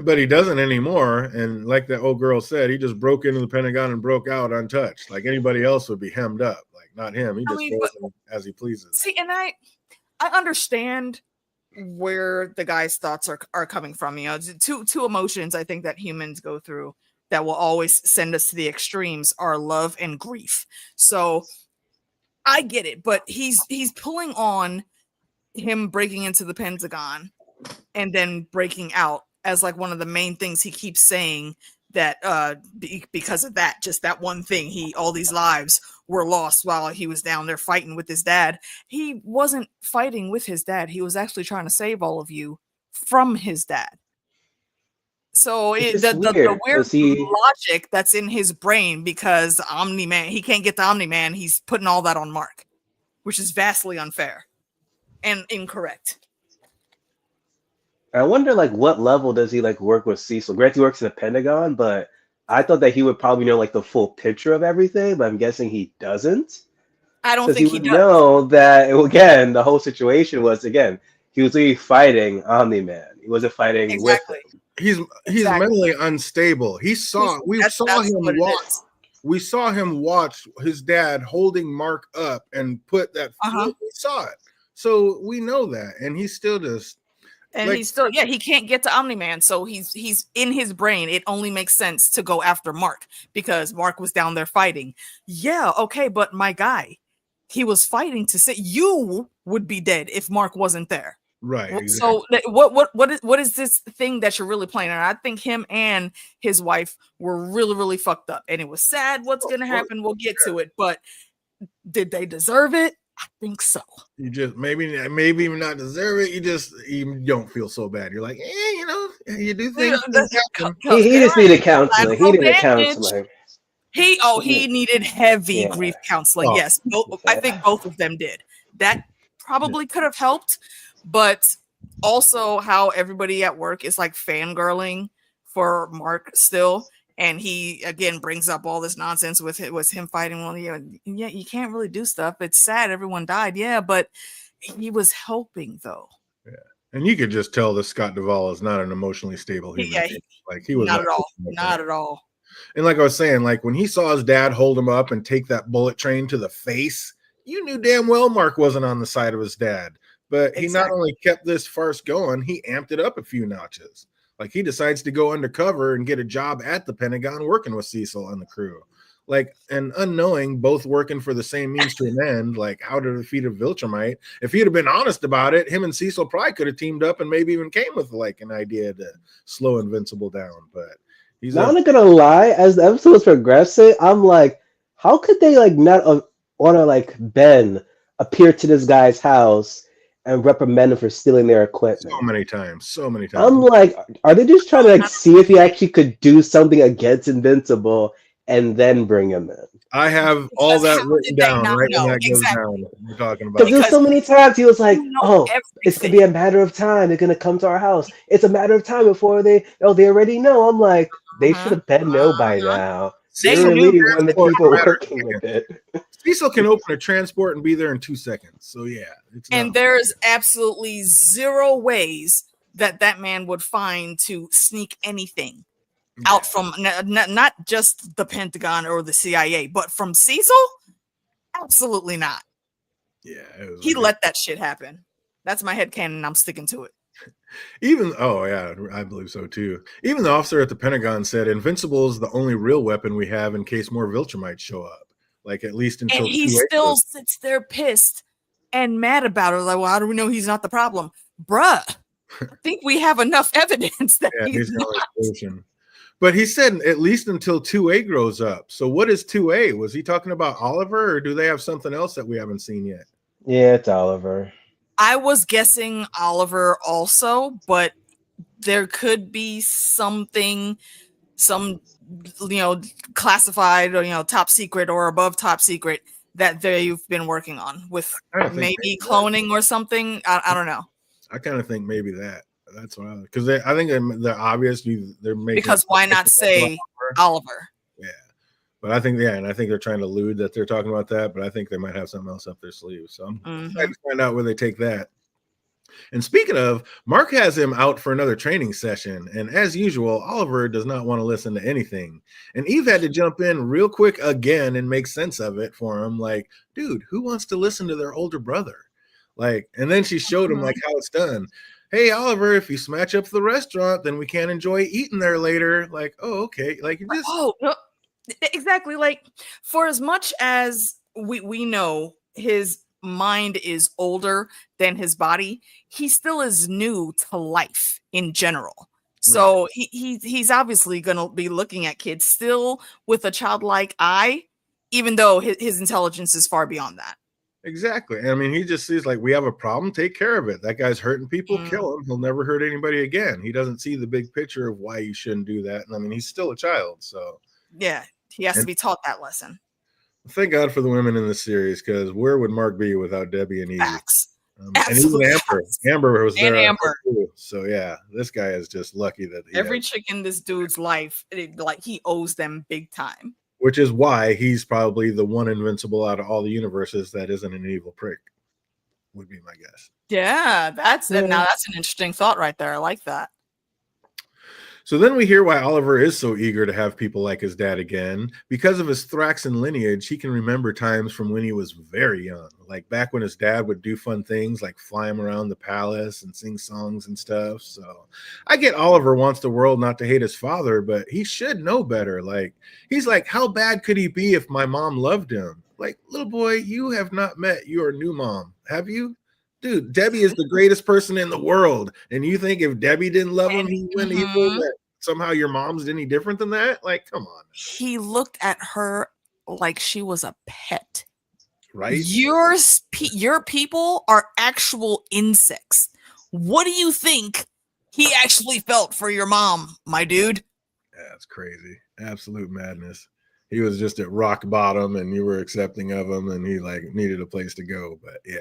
But he doesn't anymore. And like that old girl said, he just broke into the Pentagon and broke out untouched. Like anybody else would be hemmed up. Like not him. He just goes in as he pleases. See, and I understand where the guy's thoughts are coming from. You know, two emotions I think that humans go through that will always send us to the extremes are love and grief. So I get it, but he's pulling on him breaking into the Pentagon and then breaking out as like one of the main things he keeps saying, that because of that, just that one thing, all these lives were lost while he was down there fighting with his dad. He wasn't fighting with his dad. He was actually trying to save all of you from his dad. So the weird logic that's in his brain, because Omni-Man, he can't get the Omni-Man, he's putting all that on Mark, which is vastly unfair and incorrect. I wonder, like, what level does he like work with Cecil? Granted, he works in the Pentagon, but I thought that he would probably know like the full picture of everything. But I'm guessing he doesn't. I don't think he would does. know that again. The whole situation was he was really fighting Omni-Man. He wasn't fighting with him. He's mentally unstable. We saw him watch his dad holding Mark up and put that. We saw it, so we know that, and he's still just. And he's still, he can't get to Omni-Man, so he's in his brain. It only makes sense to go after Mark because Mark was down there fighting. Yeah, okay, but my guy, he was fighting to say you would be dead if Mark wasn't there. Right. Exactly. So what is this thing that you're really playing? And I think him and his wife were really, really fucked up, and it was sad. What's going to happen? We'll get to it, but did they deserve it? I think so. You just maybe even not deserve it. You don't feel so bad. You're like, you do things. He just needed counseling. He needed counseling. He needed heavy grief counseling. Yes, I think both of them did. That probably could have helped, but also how everybody at work is like fangirling for Mark still. And he again brings up all this nonsense with him fighting. Well, you can't really do stuff. It's sad everyone died. Yeah, but he was helping though. Yeah, and you could just tell that Scott Duvall is not an emotionally stable human. He was not at all. And like I was saying, like when he saw his dad hold him up and take that bullet train to the face, you knew damn well Mark wasn't on the side of his dad. But he not only kept this farce going, he amped it up a few notches. Like he decides to go undercover and get a job at the Pentagon working with Cecil and the crew. Like, and unknowing, both working for the same means to an end, like how to defeat a Viltrumite. If he'd have been honest about it, him and Cecil probably could have teamed up and maybe even came with like an idea to slow Invincible down. But he's not gonna lie, as the episode was progressing, I'm like, how could they like not want to like Ben appear to this guy's house and reprimand him for stealing their equipment? So many times. I'm like, are they just trying to like see if he actually could do something against Invincible and then bring him in? I have all that written down right when that goes down. We're talking about because there's so many times he was like, it's gonna be a matter of time. They're gonna come to our house. It's a matter of time before they already know. I'm like, they should have been know by now. They really want the people working with it. Cecil can open a transport and be there in 2 seconds. So yeah, there's absolutely zero ways that man would find to sneak anything out from not just the Pentagon or the CIA, but from Cecil. Absolutely not. Yeah, he let that shit happen. That's my headcanon. I'm sticking to it. I believe so too. Even the officer at the Pentagon said Invincible is the only real weapon we have in case more Viltrumites show up. Like at least until. And he still sits there pissed and mad about it. Like, well, how do we know he's not the problem, bruh? I think we have enough evidence that Yeah, he's he's going not. solution. But he said at least until 2A grows up. So what is 2A? Was he talking about Oliver, or do they have something else that we haven't seen yet? Yeah, it's Oliver. I was guessing Oliver also, but there could be something, some classified or top secret or above top secret that they've been working on with I kind of think maybe maybe that. cloning or something. I don't know. I kind of think maybe that. That's what because I think they're obvious. They're making Because why not say Oliver. Oliver? Yeah, but I think and I think they're trying to allude that they're talking about that. But I think they might have something else up their sleeve. So I'm excited to find out where they take that. And speaking of, Mark has him out for another training session. And as usual, Oliver does not want to listen to anything. And Eve had to jump in real quick again and make sense of it for him. Like, dude, who wants to listen to their older brother? Like, and then she showed him like how it's done. Hey, Oliver, if you smash up the restaurant, then we can't enjoy eating there later. Like, oh, okay. Like, you just. Oh, no, exactly. Like, for as much as we know his mind is older than his body, he still is new to life in general. So he's obviously going to be looking at kids still with a childlike eye, even though his intelligence is far beyond that. Exactly. I mean, he just sees like we have a problem, take care of it. That guy's hurting people, kill him. He'll never hurt anybody again. He doesn't see the big picture of why you shouldn't do that. And I mean, he's still a child, so yeah, he has to be taught that lesson. Thank God for the women in this series, because where would Mark be without Debbie and Eve? Facts. And even Amber. Amber was there. Amber. Too. So yeah, this guy is just lucky that every chick in this dude's life, like he owes them big time. Which is why he's probably the one invincible out of all the universes that isn't an evil prick, would be my guess. Yeah, now that's an interesting thought right there. I like that. So then we hear why Oliver is so eager to have people like his dad again. Because of his Thraxan lineage, he can remember times from when he was very young, like back when his dad would do fun things like fly him around the palace and sing songs and stuff. So I get Oliver wants the world not to hate his father, but he should know better. Like, he's like, how bad could he be if my mom loved him? Like, little boy, you have not met your new mom, have you? Dude, Debbie is the greatest person in the world. And you think if Debbie didn't love him, he went evil? That somehow your mom's any different than that? Like, come on. He looked at her like she was a pet. Right? Your people are actual insects. What do you think he actually felt for your mom, my dude? That's crazy. Absolute madness. He was just at rock bottom and you were accepting of him and he like needed a place to go. But yeah.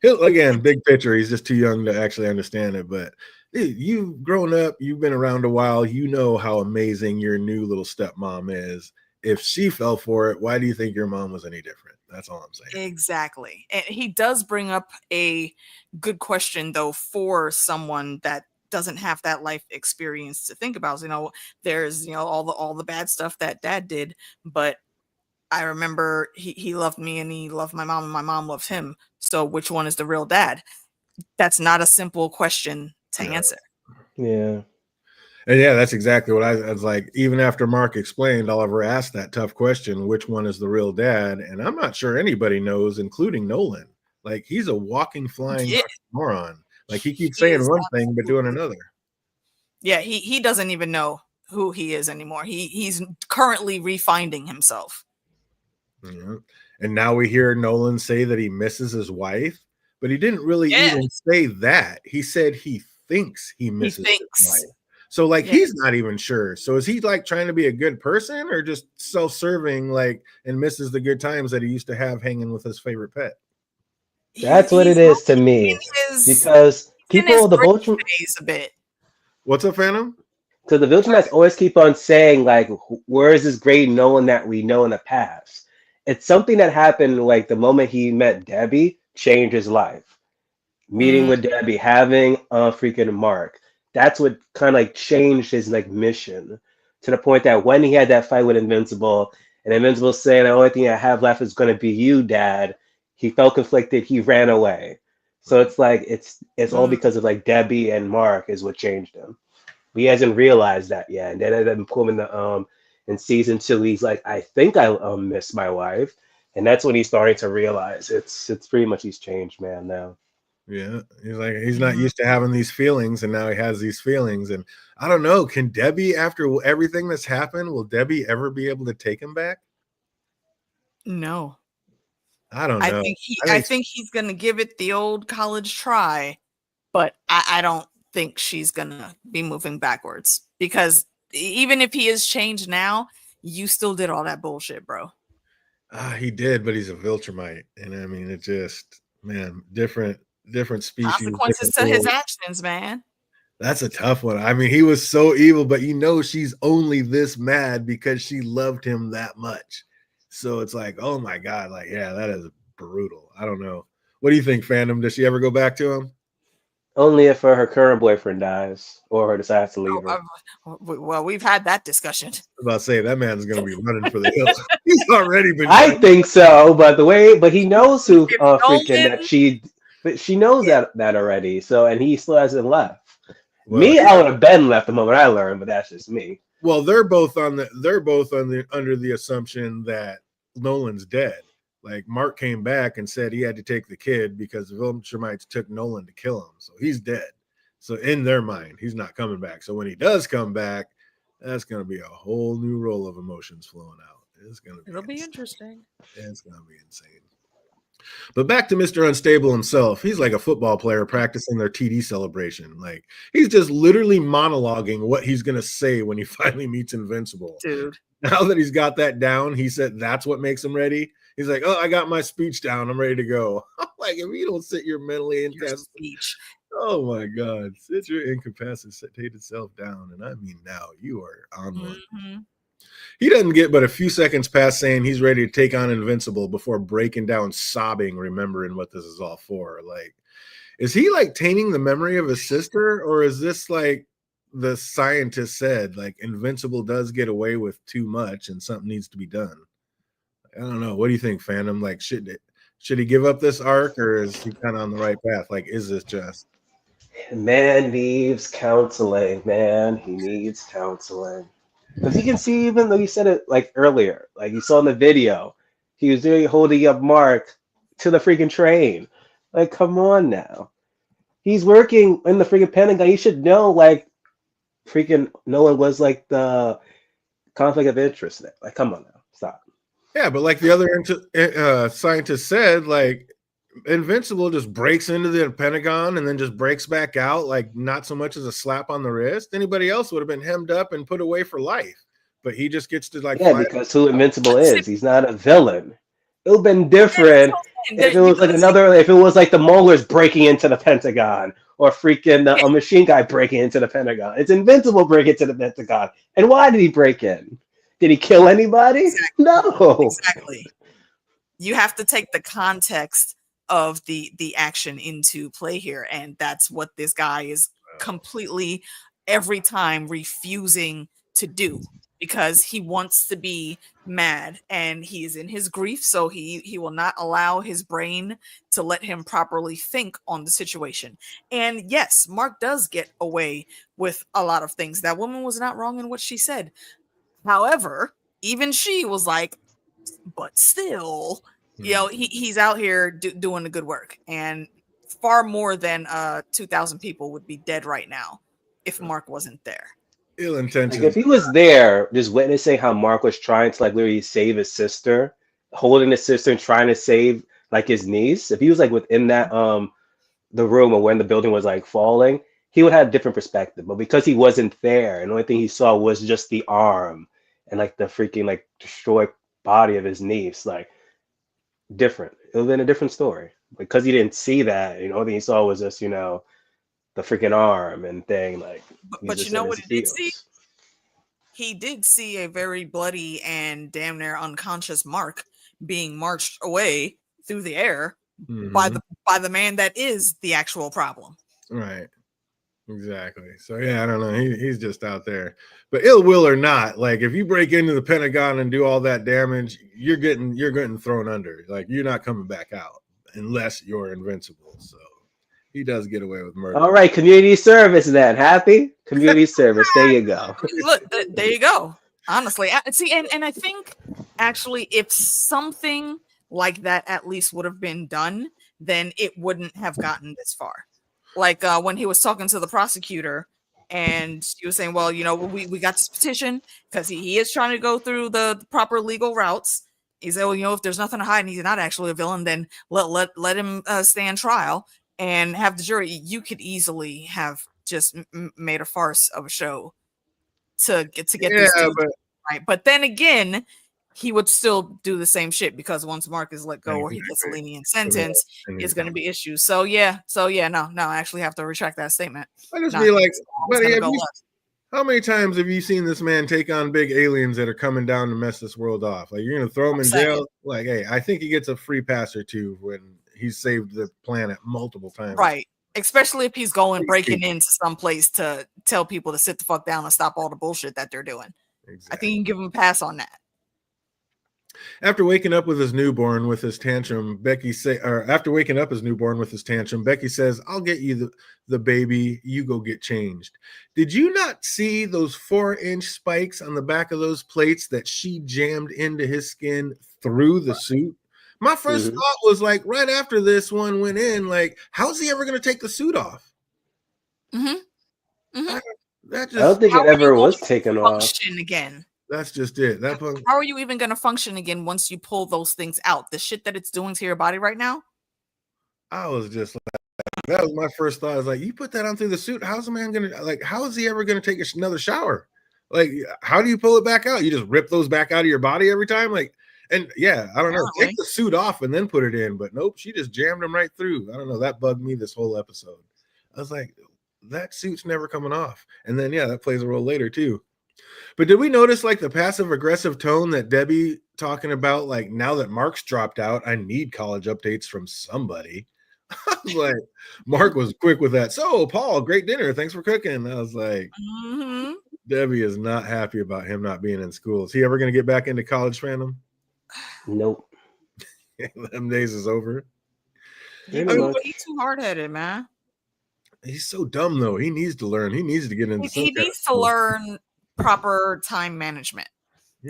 Again, big picture, he's just too young to actually understand it. But you've grown up, you've been around a while, you know how amazing your new little stepmom is. If she fell for it, why do you think your mom was any different? That's all I'm saying. Exactly. And he does bring up a good question, though, for someone that doesn't have that life experience to think about. There's all the bad stuff that dad did, but I remember he loved me and he loved my mom and my mom loved him. So which one is the real dad? That's not a simple question to answer. Yeah. And yeah, that's exactly what I was like. Even after Mark explained, Oliver asked that tough question, which one is the real dad? And I'm not sure anybody knows, including Nolan. Like, he's a walking, flying moron. Like, he keeps saying one thing, but doing another. Yeah, he doesn't even know who he is anymore. He's currently refinding himself. Yeah. And now we hear Nolan say that he misses his wife, but he didn't really even say that. He said he thinks he misses his wife. So like he's not even sure. So is he like trying to be a good person or just self-serving, like, and misses the good times that he used to have hanging with his favorite pet? That's what it is to me. Because people, the Vulture, a bit. What's up, Phantom? So the Viltrumites always keep on saying, like, where is this great Nolan that we know in the past? It's something that happened, like, the moment he met Debbie, changed his life. Meeting with Debbie, having a freaking Mark. That's what kind of, like, changed his, like, mission. To the point that when he had that fight with Invincible, and Invincible saying, the only thing I have left is going to be you, Dad, he felt conflicted, he ran away. So it's like, it's all because of, like, Debbie and Mark is what changed him. He hasn't realized that yet. And then at the point in season 2, he's like, I think I miss my wife. And that's when he's starting to realize it's pretty much he's changed, man, now. Yeah, he's like he's not used to having these feelings, and now he has these feelings. And I don't know, can Debbie, after everything that's happened, will Debbie ever be able to take him back? No. I don't I know. think I I think think he's gonna give it the old college try, but I don't think she's gonna be moving backwards because even if he is changed now, you still did all that bullshit, bro. he did, but he's a Viltrumite, and I mean, it just man, different species, Consequences different to his world. actions, man. That's a tough one. I mean, he was so evil, but she's only this mad because she loved him that much. So it's like, oh my god, like yeah, that is brutal. I don't know. What do you think, fandom? Does she ever go back to him? Only if her current boyfriend dies or her decides to leave her. Well, we've had that discussion. About to say that man's gonna be running for the hills. He's already been I running. think so, but he knows who If freaking that Nolan, but she knows yeah, that already. So and he still hasn't left. Well, Me, I would have been left the moment I learned, but that's just me. well, they're both on the under the assumption that Nolan's dead. Like Mark came back and said he had to take the kid because the Viltrumites took Nolan to kill him, so he's dead. So in their mind, he's not coming back. So when he does come back, that's going to be a whole new roll of emotions flowing out. It's going to be it'll be insane. interesting. It's going to be insane. But back to Mr. Unstable himself. He's like a football player practicing their TD celebration. Like he's just literally monologuing what he's going to say when he finally meets Invincible. Dude. Now that he's got that down, he said that's what makes him ready. He's like, oh, I got my speech down. I'm ready to go. I'm like, if you don't sit your mentally Your incapacitated, speech. oh my God, sit your incapacitated self down. And I mean, now you are on one. Mm-hmm. He doesn't get but a few seconds past saying he's ready to take on Invincible before breaking down, sobbing, remembering what this is all for. Like, is he like tainting the memory of his sister, or is this like the scientist said, like Invincible does get away with too much and something needs to be done? I don't know. What do you think, fandom? Like, should he give up this arc, or is he kind of on the right path? Like, is this just? Man needs counseling. Man, he needs counseling. Because you can see, even though you said it like earlier, like you saw in the video, he was doing holding up Mark to the freaking train. Like, come on now. He's working in the freaking Pentagon. He should know, like, freaking Nolan was like the conflict of interest there. Like, come on now, stop. Yeah, but like the other scientist said, like Invincible just breaks into the Pentagon and then just breaks back out, like not so much as a slap on the wrist. Anybody else would have been hemmed up and put away for life, but he just gets to like Yeah, fly. because who Invincible is, he's not a villain. It would have been different if it You was like if it was like the Molars breaking into the Pentagon or freaking a machine guy breaking into the Pentagon. It's Invincible breaking into the Pentagon. And why did he break in? Did he kill anybody? Exactly. No. Exactly. You have to take the context of the action into play here, and that's what this guy is completely every time refusing to do, because he wants to be mad and he's in his grief, so he will not allow his brain to let him properly think on the situation. And yes, Mark does get away with a lot of things. That woman was not wrong in what she said. However, even she was like, but still, he's out here doing the good work, and far more than 2,000 people would be dead right now if Mark wasn't there. Ill Like if intentions. he was there, just witnessing how Mark was trying to like literally save his sister, holding his sister and trying to save like his niece. If he was like within that the room or when the building was like falling, he would have a different perspective. But because he wasn't there, and the only thing he saw was just the arm and like the freaking like destroyed body of his niece, like different. It would have been a different story. Because he didn't see that, the only thing he saw was just, the freaking arm and thing. Like he's But you just know in what his he did see? feels. He did see a very bloody and damn near unconscious Mark being marched away through the air by Mm-hmm. the man that is the actual problem. Right. Exactly. So yeah, I don't know. He's just out there. But ill will or not, like if you break into the Pentagon and do all that damage, you're getting thrown under. Like you're not coming back out unless you're invincible. So he does get away with murder. All right, community service then. Happy? Community service. There you go. Look, there you go. Honestly, see, and I think actually, if something like that at least would have been done, then it wouldn't have gotten this far. Like when he was talking to the prosecutor and he was saying, well, we got this petition because he is trying to go through the proper legal routes. He said, well, if there's nothing to hide and he's not actually a villain, then let him stand trial and have the jury. You could easily have just made a farce of a show to get this dude right. But then again, he would still do the same shit because once Mark is let go or he gets a lenient sentence, it's going to be issues. So no, I actually have to retract that statement. I just be like, buddy, how many times have you seen this man take on big aliens that are coming down to mess this world off? Like, you're going to throw him in jail? Like, hey, I think he gets a free pass or two when he's saved the planet multiple times. Right. Especially if he's breaking into some place to tell people to sit the fuck down and stop all the bullshit that they're doing. Exactly. I think you can give him a pass on that. After waking up with his newborn with his tantrum, Becky says, I'll get you the baby. You go get changed. Did you not see those 4-inch spikes on the back of those plates that she jammed into his skin through the suit? My first thought was like, right after this one went in, like, how's he ever going to take the suit off? I don't think it ever was taken off. Again. That's just it. How are you even going to function again once you pull those things out? The shit that it's doing to your body right now? I was just like, that was my first thought. I was like, you put that on through the suit. How's a man going to, like, how is he ever going to take another shower? Like, how do you pull it back out? You just rip those back out of your body every time? Like, and yeah, I don't know. Take the suit off and then put it in. But nope, she just jammed him right through. I don't know. That bugged me this whole episode. I was like, that suit's never coming off. And then, yeah, that plays a role later too. But did we notice like the passive aggressive tone that Debbie talking about? Like, now that Mark's dropped out, I need college updates from somebody. I was like, Mark was quick with that. So, Paul, great dinner. Thanks for cooking. I was like, Debbie is not happy about him not being in school. Is he ever going to get back into college fandom? Nope. Them days is over. He's too hard-headed, man. He's so dumb, though. He needs to learn. He needs to get into He needs to learn proper time management.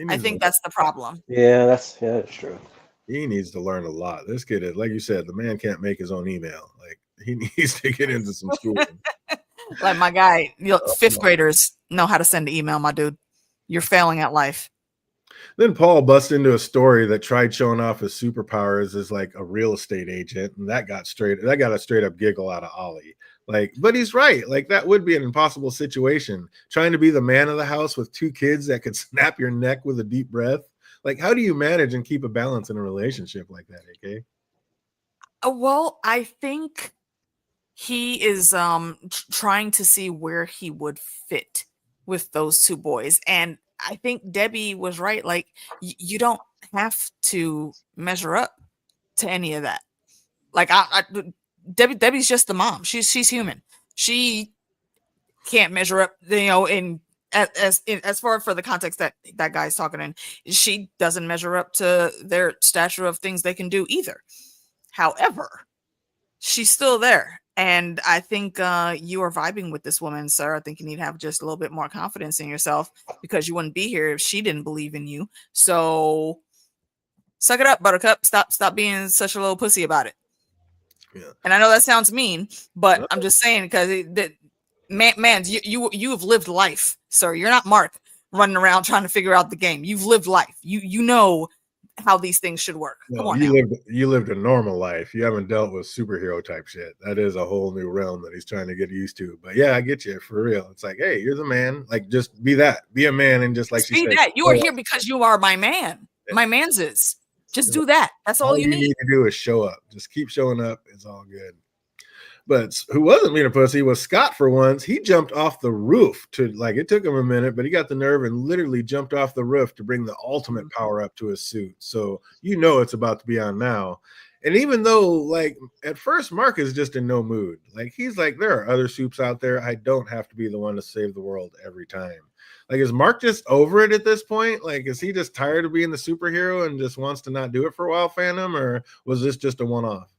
I think that's the problem. Yeah, that's true. He needs to learn a lot. This kid is, like you said, the man can't make his own email. Like, he needs to get into some school. Like my guy, fifth graders know how to send an email, my dude. You're failing at life. Then Paul busts into a story that tried showing off his superpowers as like a real estate agent, and that got a straight up giggle out of Ollie. Like, but he's right. Like, that would be an impossible situation. Trying to be the man of the house with 2 kids that could snap your neck with a deep breath. Like, how do you manage and keep a balance in a relationship like that, AK? Well, I think he is trying to see where he would fit with those 2 boys. And I think Debbie was right. Like, you don't have to measure up to any of that. Like, Debbie's just the mom. She's human. She can't measure up, in as far for the context that guy's talking in. She doesn't measure up to their stature of things they can do either. However, she's still there. And I think you are vibing with this woman, sir. I think you need to have just a little bit more confidence in yourself, because you wouldn't be here if she didn't believe in you. So suck it up, Buttercup. Stop being such a little pussy about it. Yeah. And I know that sounds mean, but I'm just saying, because you have lived life, sir. You're not Mark running around trying to figure out the game. You've lived life. You know how these things should work. No, Come on, you lived a normal life. You haven't dealt with superhero type shit. That is a whole new realm that he's trying to get used to. But yeah, I get you for real. It's like, hey, you're the man. Like, just be that. Be a man, and just like she said, that. You are here because you are my man. My man's is. Just do that. That's all you need to do is show up. Just keep showing up. It's all good. But who wasn't being a pussy was Scott for once. He jumped off the roof it took him a minute, but he got the nerve and literally jumped off the roof to bring the ultimate power up to his suit. So it's about to be on now. And even though, like, at first Mark is just in no mood. Like, he's like, there are other soups out there. I don't have to be the one to save the world every time. Like, is Mark just over it at this point? Like, is he just tired of being the superhero and just wants to not do it for a while, fandom? Or was this just a one-off?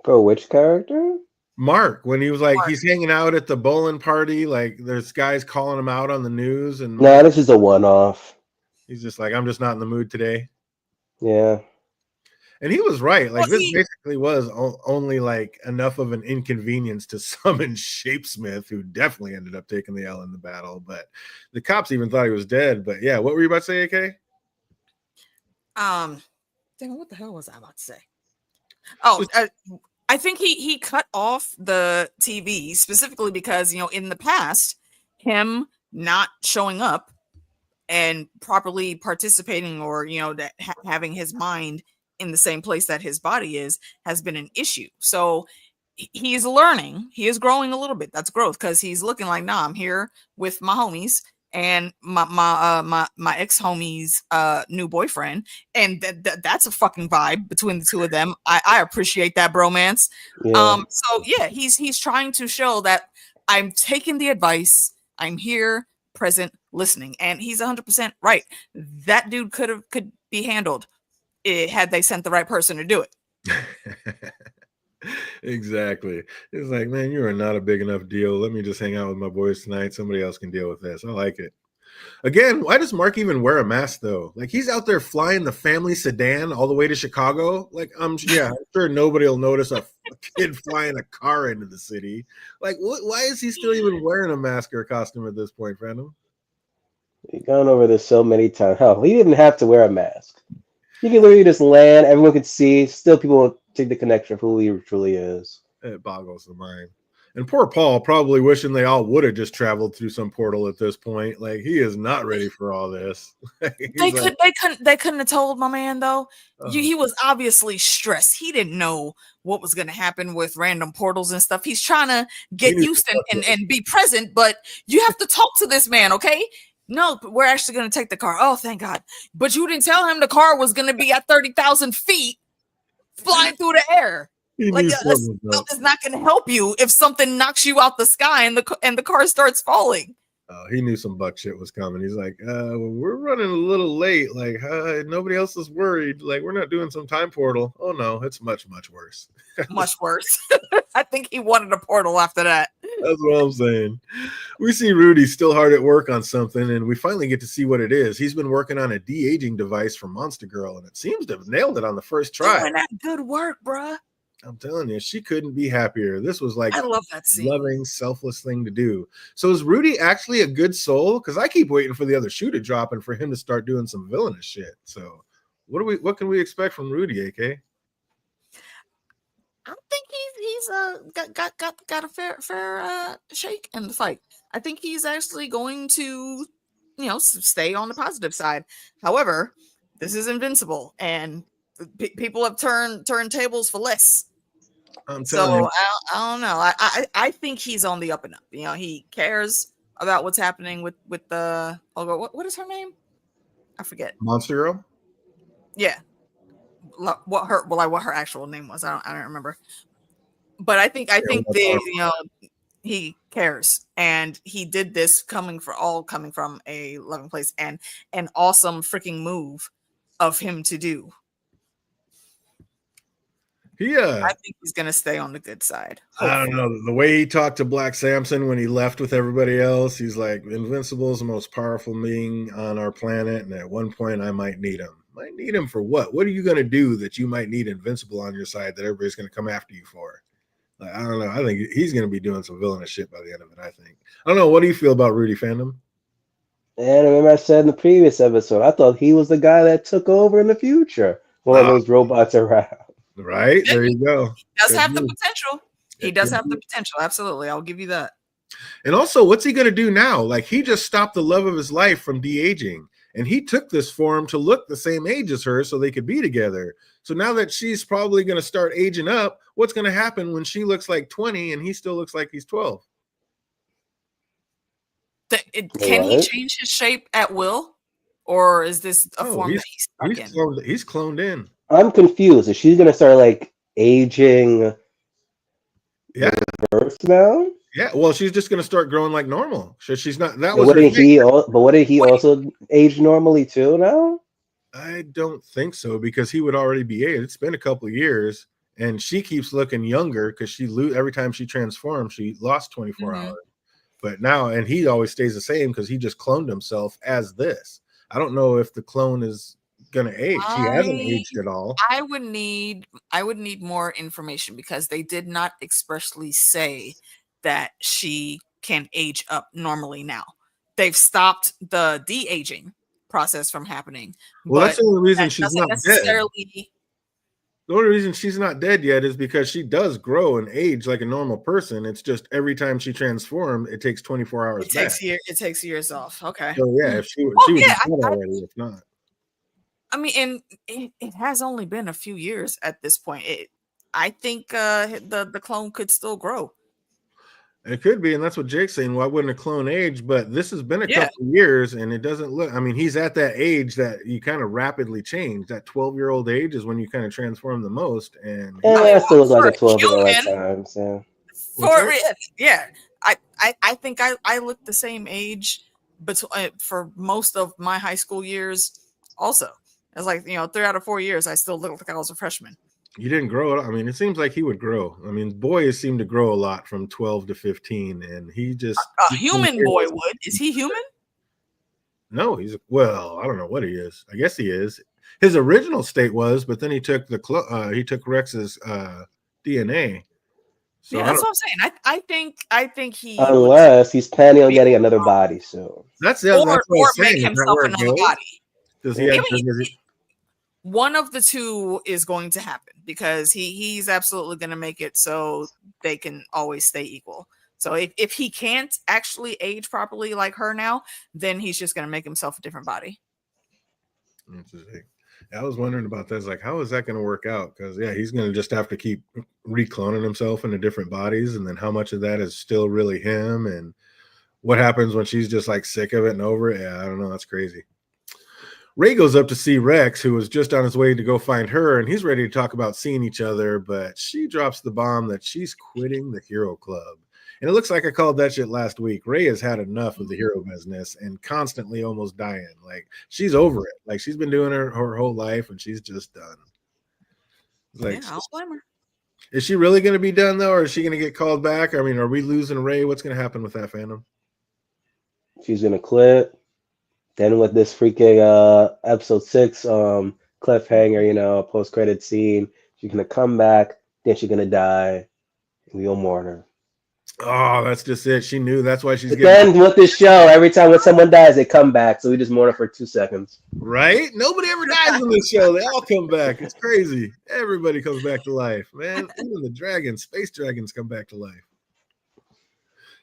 For which character? Mark, when he was like, he's hanging out at the bowling party, like, there's guys calling him out on the news. And no, this is a one-off. He's just like, I'm just not in the mood today. Yeah. And he was right. Well, Like this basically was only like enough of an inconvenience to summon Shapesmith, who definitely ended up taking the L in the battle. But the cops even thought he was dead. But yeah, what were you about to say, AK? Damn, what the hell was I about to say? Oh, I think he cut off the TV specifically because, you know, in the past, him not showing up and properly participating, or, you know, that having his mind in the same place that his body is, has been an issue. So he's learning, he is growing a little bit. That's growth, because he's looking like, nah, I'm here with my homies and my ex homie's new boyfriend, and that's a fucking vibe between the two of them. I appreciate that bromance. Yeah. So yeah, he's trying to show that I'm taking the advice, I'm here, present, listening, and he's 100% right. That dude could be handled had they sent the right person to do it. Exactly. It's like, man, you are not a big enough deal. Let me just hang out with my boys tonight. Somebody else can deal with this. I like it. Again, why does Mark even wear a mask though? Like he's out there flying the family sedan all the way to Chicago. Like I'm sure nobody will notice a kid flying a car into the city. Like why is he still even wearing a mask or a costume at this point, Phantom? We've gone over this so many times. Hell, he didn't have to wear a mask. You can literally just land, everyone can see, still people won't take the connection of who he truly is. It boggles the mind. And poor Paul, probably wishing they all would have just traveled through some portal at this point. Like he is not ready for all this. They couldn't have told my man though. He was obviously stressed. He didn't know what was going to happen with random portals and stuff. He's trying to get used and be present, but you have to talk to this man, okay? No, we're actually going to take the car. Oh, thank God. But you didn't tell him the car was going to be at 30,000 feet flying through the air. Like it's not going to help you if something knocks you out the sky and the car starts falling. He knew some buck shit was coming. He's like, we're running a little late. Like, nobody else is worried. Like, we're not doing some time portal. Oh no, it's much, much worse. Much worse. I think he wanted a portal after that. That's what I'm saying. We see Rudy still hard at work on something, and we finally get to see what it is. He's been working on a de-aging device for Monster Girl, and it seems to have nailed it on the first try. Doing that good work, bruh. I'm telling you, she couldn't be happier. This was like I love that scene. Loving, selfless thing to do. So is Rudy actually a good soul? Because I keep waiting for the other shoe to drop and for him to start doing some villainous shit. So what can we expect from Rudy, AK? I think he's got a fair shake in the fight. I think he's actually going to, you know, stay on the positive side. However, this is Invincible, and people have turned tables for less. I'm telling you. I don't know. I think he's on the up and up. You know, he cares about what's happening with the what is her name? I forget. Monster Girl? Yeah. What her actual name was. I don't remember. But I think he cares, and he did this coming from a loving place, and an awesome freaking move of him to do. I think he's gonna stay on the good side. Hopefully. I don't know. The way he talked to Black Samson when he left with everybody else, he's like, Invincible is the most powerful being on our planet, and at one point I might need him. Might need him for what? What are you gonna do that you might need Invincible on your side that everybody's gonna come after you for? Like, I don't know. I think he's gonna be doing some villainous shit by the end of it. I think. I don't know. What do you feel about Rudy Fandom? And remember I said in the previous episode, I thought he was the guy that took over in the future. One of those robots around. Right, there you go. He does have the potential. He does have the potential. Absolutely, I'll give you that. And also, what's he going to do now? Like, he just stopped the love of his life from de-aging, and he took this form to look the same age as her so they could be together. So now that she's probably going to start aging up, what's going to happen when she looks like 20 and he still looks like he's 12? Can he change his shape at will, or is this a form that he's stuck in? He's cloned in. I'm confused. Is she gonna start like aging? Yeah. Birth now? Yeah. Well, she's just gonna start growing like normal. So she's not. That was. Wouldn't he? But wouldn't he also age normally too now? I don't think so, because he would already be aged. It's been a couple of years, and she keeps looking younger because every time she transforms, she lost 24 hours. But now, and he always stays the same because he just cloned himself as this. I don't know if the clone is gonna age. He hasn't I aged at all. I would need more information because they did not expressly say that she can age up normally now. They've stopped the de-aging process from happening, Well, that's but the only reason that she's doesn't not dead. necessarily. The only reason she's not dead yet is because she does grow and age like a normal person. It's just every time she transforms, it takes 24 hours back. It takes years off. Okay. So yeah, if Oh she would be yeah, dead already, if not. I mean, and it has only been a few years at this point. I think the clone could still grow. It could be, and that's what Jake's saying. Why wouldn't a clone age? But this has been a Yeah. couple of years, and it doesn't look. I mean, he's at that age that you kind of rapidly change. That 12-year-old age is when you kind of transform the most. And Yeah, it still looks like for a 12-year-old at human, times. Yeah. for yeah, I think I look the same age, but for most of my high school years, also, it's like 3 out of 4 years, I still look like I was a freshman. you didn't grow. I mean, it seems like he would grow. I mean, boys seem to grow a lot from 12 to 15, and he just A human boy would. Is he human? No, he's well. I don't know what he is. I guess he is. His original state was, but then he took he took Rex's DNA. So Yeah, that's what I'm saying. I think he would, Unless he's planning on getting another body soon. that's or what I or was make saying. Is that himself where it another goes? body. Does he have? I mean, one of the two is going to happen because he's absolutely going to make it so they can always stay equal. So if he can't actually age properly like her now, then he's just going to make himself a different body. Interesting. I was wondering about this. Like, how is that going to work out? Because yeah, he's going to just have to keep recloning himself into different bodies, and then how much of that is still really him, and what happens when she's just like sick of it and over it? Yeah, I don't know. That's crazy. Ray goes up to see Rex, who was just on his way to go find her, and he's ready to talk about seeing each other, but she drops the bomb that she's quitting the Hero Club. And it looks like I called that shit last week. Ray has had enough of the hero business and constantly almost dying. Like, she's over it. Like, she's been doing her whole life, and she's just done. Like, Yeah, I don't blame her. is she really going to be done, though, or is she going to get called back? I mean, are we losing Ray? What's going to happen with that fandom? She's gonna quit. Then with this freaking episode 6 cliffhanger, post-credit scene, she's gonna come back, then she's gonna die, and we'll mourn her. Oh, that's just it. She knew. That's why she's But getting then with this show, every time when someone dies, they come back, so we just mourn her for 2 seconds. right. Nobody ever dies in this show. They all come back. It's crazy. Everybody comes back to life, man. Even the dragons, space dragons, come back to life.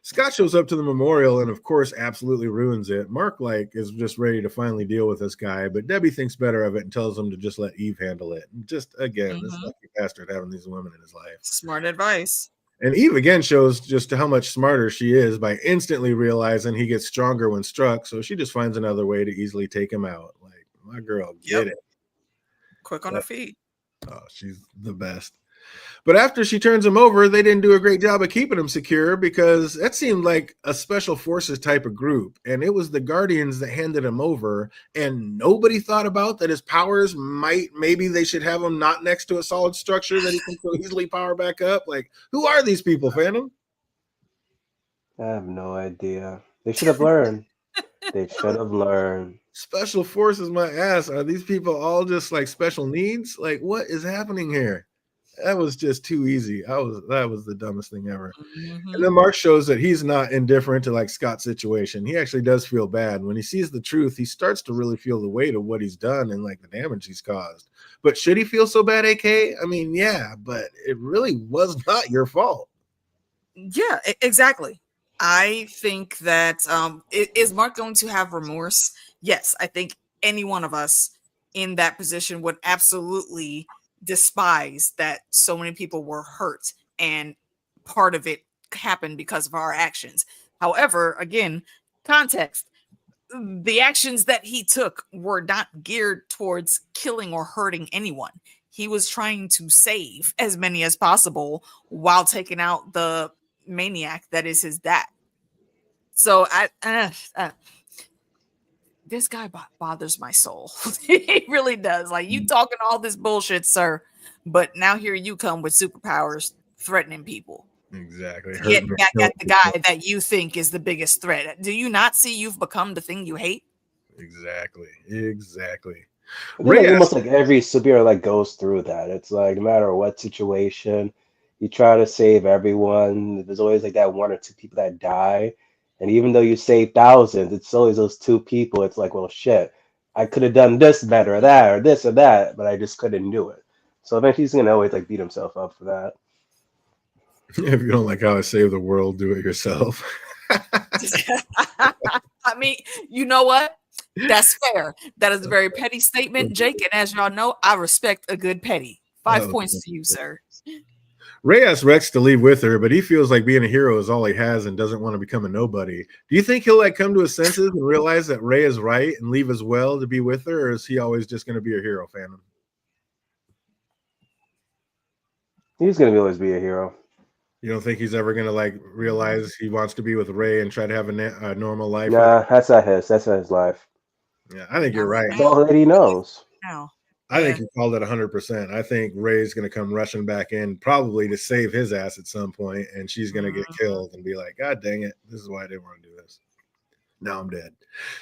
Scott shows up to the memorial and, of course, absolutely ruins it. Mark, is just ready to finally deal with this guy, but Debbie thinks better of it and tells him to just let Eve handle it. And just, again, this lucky bastard having these women in his life. Smart advice. And Eve, again, shows just how much smarter she is by instantly realizing he gets stronger when struck, so she just finds another way to easily take him out. Like, my girl, get it. Quick on her feet. Oh, she's the best. But after she turns him over, they didn't do a great job of keeping him secure because that seemed like a special forces type of group. And it was the Guardians that handed him over. And nobody thought about that his powers maybe they should have him not next to a solid structure that he can so easily power back up. Like, who are these people, Phantom? I have no idea. They should have learned. They should have learned. Special forces, my ass. Are these people all just like special needs? Like, what is happening here? That was just too easy. That was the dumbest thing ever. Mm-hmm. And then Mark shows that he's not indifferent to like Scott's situation. He actually does feel bad. When he sees the truth, he starts to really feel the weight of what he's done and like the damage he's caused. But should he feel so bad, AK? I mean, yeah, but it really was not your fault. Yeah, exactly. I think that is Mark going to have remorse? Yes, I think any one of us in that position would absolutely despise that so many people were hurt and part of it happened because of our actions. However, again, context, the actions that he took were not geared towards killing or hurting anyone. He was trying to save as many as possible while taking out the maniac that is his dad. So this guy bothers my soul. He really does. Like, you talking all this bullshit, sir, but now here you come with superpowers threatening people. Exactly. Get back at the guy that you think is the biggest threat. Do you not see you've become the thing you hate? Exactly. I think Ray like almost asked, like every superhero like goes through that. It's like no matter what situation, you try to save everyone. There's always like that one or two people that die, and even though you save thousands, it's always those two people. It's like, well, shit, I could have done this better, or that, or this or that, but I just couldn't do it. So eventually, he's gonna always like beat himself up for that. if you don't like how I save the world, do it yourself. I mean, you know what? That's fair. That is a very petty statement, Jake. And as y'all know, I respect a good petty. 5 points to you, sir. Ray asks Rex to leave with her, but he feels like being a hero is all he has and doesn't want to become a nobody. Do you think he'll like come to his senses and realize that Ray is right and leave as well to be with her, or is he always just going to be a hero, Phantom? He's gonna always be a hero. You don't think he's ever going to like realize he wants to be with Ray and try to have a normal life with Nah, that's not his. That's not his life. her? Yeah, I think Not you're right right. It's now. all that he knows. Now. I think Yeah. you called it 100%. I think Ray's going to come rushing back in, probably to save his ass at some point, and she's going to get Mhm. killed and be like, God dang it, this is why I didn't want to do this. Now I'm dead.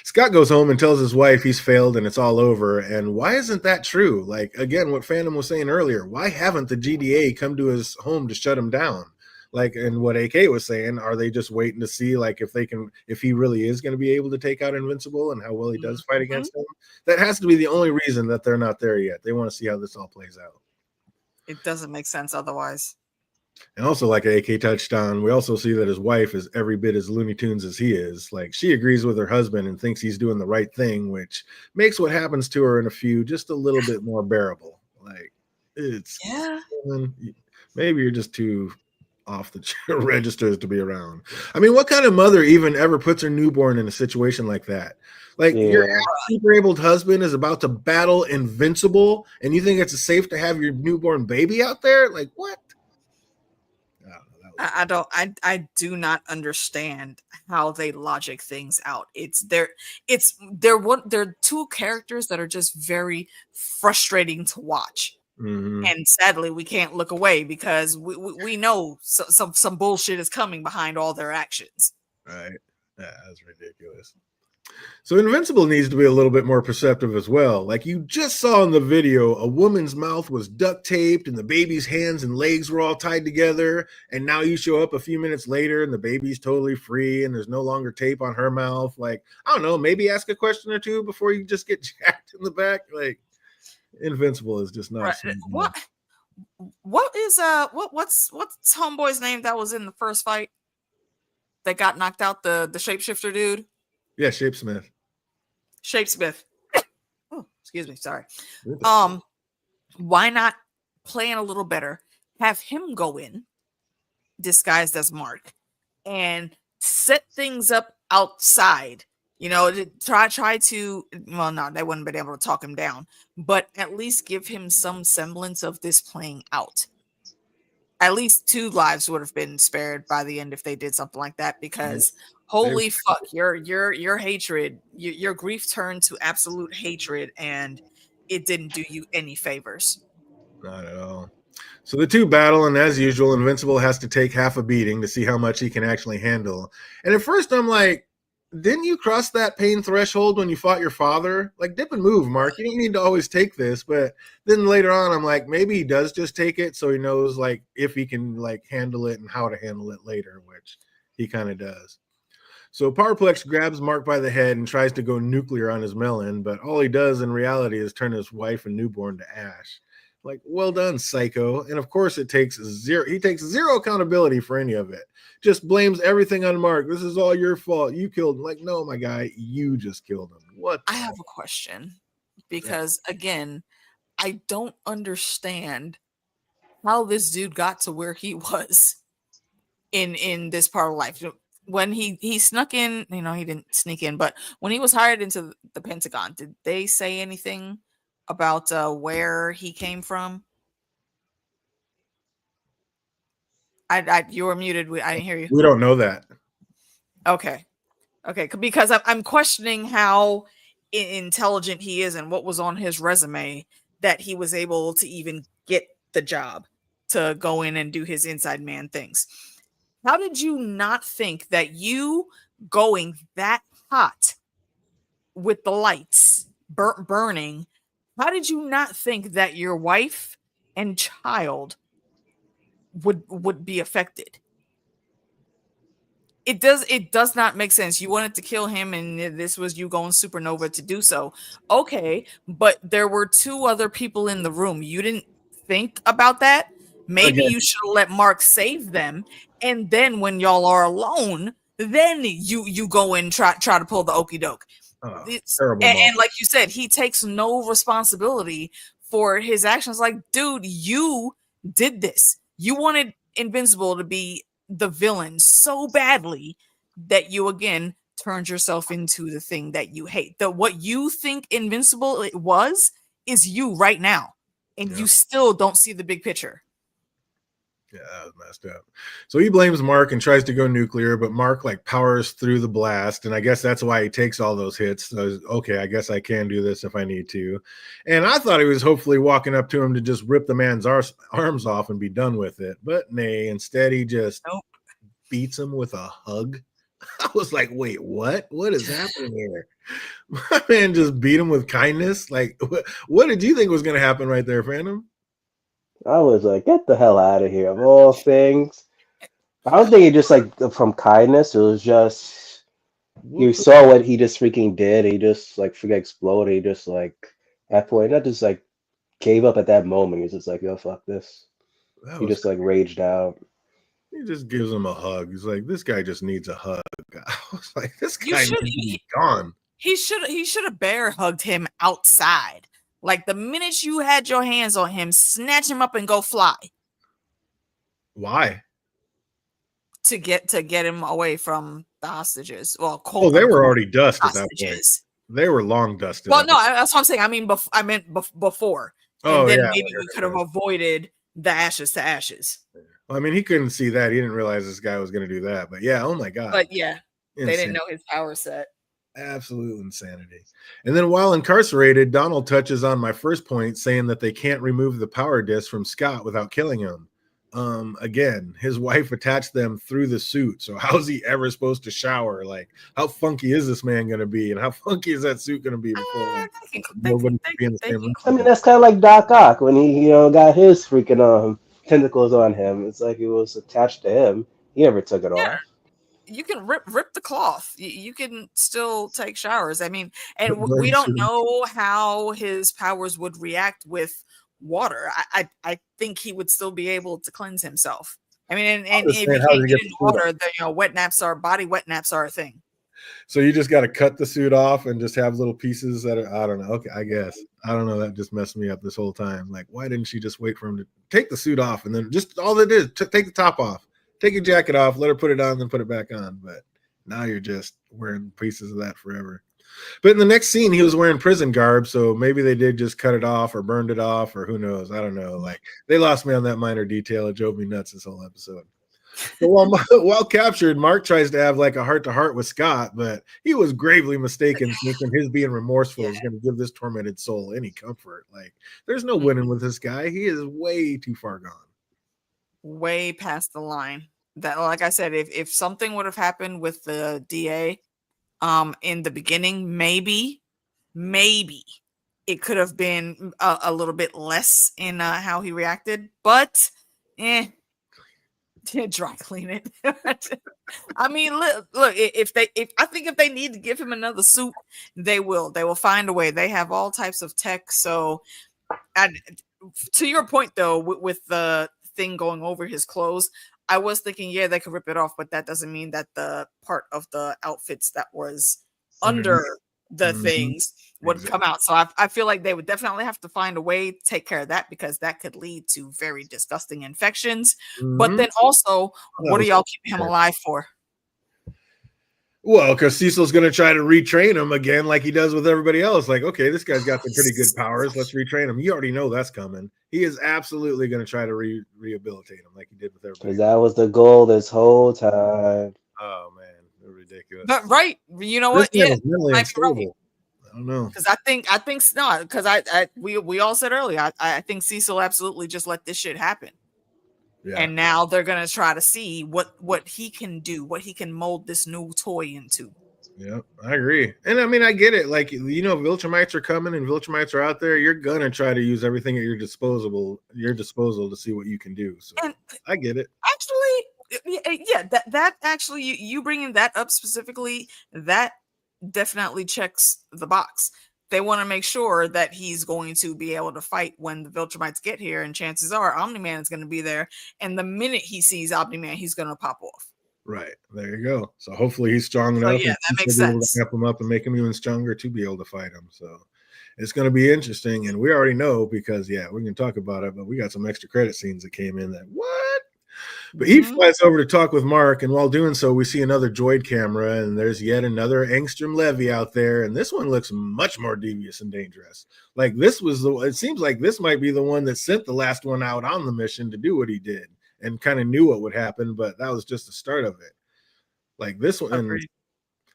Scott goes home and tells his wife he's failed and it's all over. And why isn't that true? Like, again, what Phantom was saying earlier, why haven't the GDA come to his home to shut him down? Like, and what AK was saying, are they just waiting to see, like, if they can, if he really is going to be able to take out Invincible and how well he does fight Mhm. against him? That has to be the only reason that they're not there yet. They want to see how this all plays out. It doesn't make sense otherwise. And also, like AK touched on, we also see that his wife is every bit as Looney Tunes as he is. Like, she agrees with her husband and thinks he's doing the right thing, which makes what happens to her in a few just a little bit more bearable. Like, it's Yeah. maybe you're just too off the registers to be around. I mean, what kind of mother even ever puts her newborn in a situation like that? Like, your Yeah. super abled husband is about to battle Invincible, and you think it's safe to have your newborn baby out there? Like, what? I don't know. That was I don't I do not understand how they logic things out. They're two characters that are just very frustrating to watch. mm-hmm. And sadly, we can't look away because we know some bullshit is coming behind all their actions. Right. Yeah, that's ridiculous. So Invincible needs to be a little bit more perceptive as well. Like you just saw in the video, a woman's mouth was duct taped and the baby's hands and legs were all tied together. And now you show up a few minutes later and the baby's totally free and there's no longer tape on her mouth. Like, I don't know, maybe ask a question or two before you just get jacked in the back. Like, Invincible is just not a Right. smart move. What is what's homeboy's name that was in the first fight that got knocked out, the shapeshifter dude? Yeah, Shapesmith. Shapesmith. Oh, excuse me, sorry. Um, why not plan a little better? Have him go in disguised as Mark and set things up outside. You know, to try to, well, no, they wouldn't have been able to talk him down, but at least give him some semblance of this playing out. At least two lives would have been spared by the end if they did something like that. Because They holy fuck, your hatred, your grief turned to absolute hatred, and it didn't do you any favors. not at all. So the two battle, and as usual, Invincible has to take half a beating to see how much he can actually handle. And at first, I'm like, didn't you cross that pain threshold when you fought your father? Like, dip and move, Mark. You don't need to always take this. But then later on, I'm like, maybe he does just take it so he knows, like, if he can, like, handle it and how to handle it later, which he kind of does. So Powerplex grabs Mark by the head and tries to go nuclear on his melon, but all he does in reality is turn his wife and newborn to ash. Like, well done, psycho. And of course it takes zero, he takes zero accountability for any of it. Just blames everything on Mark. This is all your fault. You killed him. Like, no, my guy, you just killed him. What I the have a question heck? because again, I don't understand how this dude got to where he was in this part of life. When he snuck in, he didn't sneak in, but when he was hired into the Pentagon, did they say anything about where he came from? You were muted. I didn't hear you. We don't know that. Okay. Okay, because I'm questioning how intelligent he is and what was on his resume that he was able to even get the job to go in and do his inside man things. How did you not think that you going that hot with the lights burning How did you not think that your wife and child would be affected? It does not make sense. You wanted to kill him, and this was you going supernova to do so. Okay, but there were two other people in the room. You didn't think about that. Maybe Again, you should have let Mark save them, and then when y'all are alone, then you go and try to pull the okey doke. It's terrible and moment. like you said, he takes no responsibility for his actions. Like, dude, you did this. You wanted Invincible to be the villain so badly that you again turned yourself into the thing that you hate. That what you think Invincible it was is you right now, and Yeah. you still don't see the big picture. Yeah, that was messed up. So he blames Mark and tries to go nuclear, but Mark like powers through the blast, and I guess that's why he takes all those hits. So okay, I guess I can do this if I need to. And I thought he was hopefully walking up to him to just rip the man's arms off and be done with it, but nay, instead he just Nope. beats him with a hug. I was like, wait, what? What is happening here? My man just beat him with kindness. Like, what did you think was going to happen right there, Phantom? I was like, get the hell out of here, of all things. I don't think it just like from kindness. It was just he Whoop the saw what he just freaking did. He just like freaking exploded. He just like at point, not just like gave up at that moment. He's just like, yo, fuck this. That He was just like raged out. He just gives him a hug. He's like, this guy just needs a hug. I was like, this You guy should needs to be gone. he should have bear hugged him outside. Like the minute you had your hands on him, snatch him up and go fly Why? to get him away from the hostages. Well, Oh, quote they were unquote already dust at that point. hostages. They were long dusted. Well, no, that's what I'm saying. I mean, I meant before, and Oh, then yeah. maybe we could have avoided the ashes to ashes. Well, I mean, he couldn't see that. He didn't realize this guy was going to do that. But yeah, oh my God. But yeah, they didn't Insane. know his power set. Absolute insanity. And then while incarcerated, Donald touches on my first point, saying that they can't remove the power disc from Scott without killing him. Again, his wife attached them through the suit. So how's he ever supposed to shower? Like, how funky is this man going to be? And how funky is that suit going to be before nobody can be in the same room? I mean, that's kind of like Doc Ock when he, got his freaking tentacles on him. It's like it was attached to him. He never took it Yeah, off. you can rip the cloth. You can still take showers. I mean, and Burn we the don't suit. know how his powers would react with water. I think he would still be able to cleanse himself. I mean, and just if saying, you how can't does he get get in the suit water, the wet naps are a thing. So you just got to cut the suit off and just have little pieces that are, I don't know. Okay, I guess. I don't know. That just messed me up this whole time. Like, why didn't she just wait for him to take the suit off and then just all it is, take the top off, take your jacket off, let her put it on, then put it back on. But now you're just wearing pieces of that forever. But in the next scene, he was wearing prison garb. So maybe they did just cut it off or burned it off or who knows. I don't know. Like, they lost me on that minor detail. It drove me nuts this whole episode. But while captured, Mark tries to have like a heart-to-heart with Scott, but he was gravely mistaken, thinking his being remorseful is going to give this tormented soul any comfort. Like, there's no winning with this guy. He is way too far gone. Way past the line. That, like I said, if something would have happened with the DA, in the beginning, maybe it could have been a little bit less in how he reacted, but dry clean it. I mean, look, if I think if they need to give him another suit, they will find a way. They have all types of tech. So, to your point though, with the thing going over his clothes, I was thinking, yeah, they could rip it off, but that doesn't mean that the part of the outfits that was under the things would come out. So I feel like they would definitely have to find a way to take care of that, because that could lead to very disgusting infections. But then also, what are y'all keeping him alive for? Well, because Cecil's going to try to retrain him again like he does with everybody else. Like, okay, this guy's got some pretty good powers. Let's retrain him. You already know that's coming. He is absolutely going to try to rehabilitate him like he did with everybody Because that was the goal this whole time. Oh, man. They're ridiculous. But right, you know This what? Yeah, man is mentally might be right. unstable. I don't know. Because I think no, because we all said earlier, I think Cecil absolutely just let this shit happen. Yeah. And now they're gonna try to see what he can do, what he can mold this new toy into. Yeah, I agree. And I mean, I get it. Like, Viltrumites are coming and Viltrumites are out there. You're gonna try to use everything at your disposal to see what you can do. So And I get it. actually, yeah, that actually you bringing that up specifically, that definitely checks the box. They want to make sure that he's going to be able to fight when the Viltrumites get here, and chances are Omni-Man is going to be there. And the minute he sees Omni-Man, he's going to pop off. Right. There you go. So hopefully he's strong So enough yeah, and that we'll makes be able to sense. amp him up and make him even stronger to be able to fight him. So it's going to be interesting. And we already know because, yeah, we can talk about it, but we got some extra credit scenes that came in that, what? But he flies over to talk with Mark, and while doing so, we see another droid camera, and there's yet another Angstrom Levy out there, and this one looks much more devious and dangerous. Like it seems like this might be the one that sent the last one out on the mission to do what he did, and kind of knew what would happen, but that was just the start of it. Like Agreed.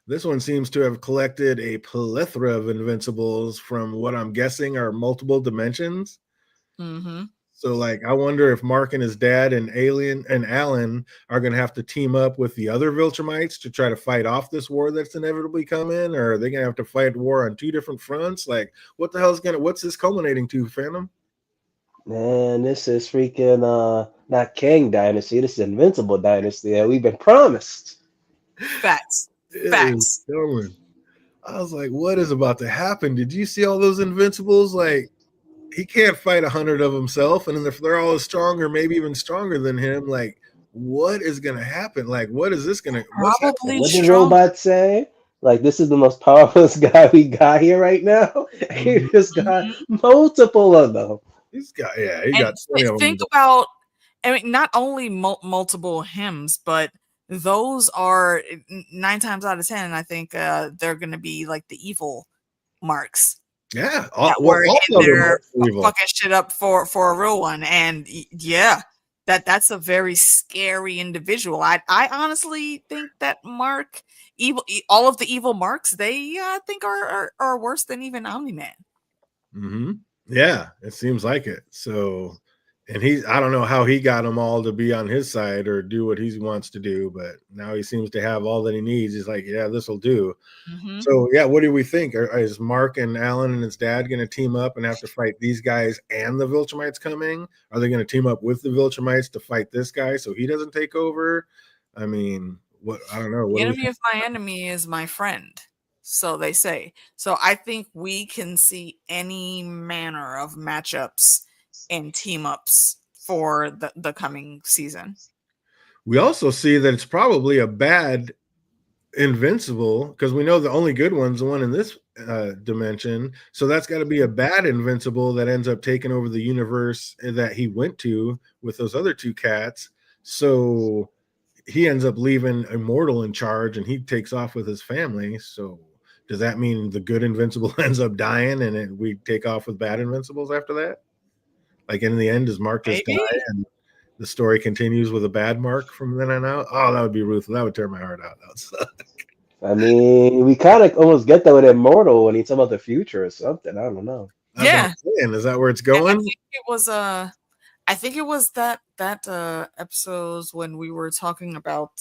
this one seems to have collected a plethora of invincibles from what I'm guessing are multiple dimensions. Mm-hmm. So, like, I wonder if Mark and his dad and Alan are going to have to team up with the other Viltrumites to try to fight off this war that's inevitably coming, or are they going to have to fight war on two different fronts? Like, what's this culminating to, Phantom? Man, this is freaking not Kang Dynasty. This is Invincible Dynasty that we've been promised. Facts. It is Facts. going. I was like, what is about to happen? Did you see all those invincibles? Like, he can't fight 100 of himself, and if they're all as strong or maybe even stronger than him, like, what is going to happen? Like, what's happening? Probably What did strong. Robot say? Like, this is the most powerful guy we got here right now. He just got Mhm. multiple of them. He And got 20 of them to think go. about, I mean, not only multiple hymns, but those are 9 times out of 10. I think they're going to be like the evil marks Yeah. that Well, were all in of them there are evil. fucking shit up for a real one. And yeah, that's a very scary individual. I honestly think that Mark, all of the evil marks, they think are worse than even Omni Man. Mm-hmm. Yeah, it seems like it. So, and I don't know how he got them all to be on his side or do what he wants to do, but now he seems to have all that he needs. He's like, yeah, this will do. Mm-hmm. So, yeah, what do we think? Is Mark and Alan and his dad going to team up and have to fight these guys and the Viltrumites coming? Are they going to team up with the Viltrumites to fight this guy so he doesn't take over? I mean, what? I don't know. What The do we enemy think? of my enemy is my friend. So they say. So I think we can see any manner of matchups and team ups for the coming season. We also see that it's probably a bad Invincible because we know the only good one's the one in this dimension. So that's got to be a bad Invincible that ends up taking over the universe that he went to with those other two cats. So he ends up leaving Immortal in charge and he takes off with his family. So does that mean the good Invincible ends up dying and we take off with bad Invincibles after that? Like in the end, does Mark just die Maybe. and the story continues with a bad Mark from then on out? Oh, that would be ruthless. That would tear my heart out. That would suck. I mean, we kind of almost get that with Immortal when he's talking about the future or something. I don't know. That's what Yeah. I'm saying. Is that where it's I going? think it was I think it was that episodes when we were talking about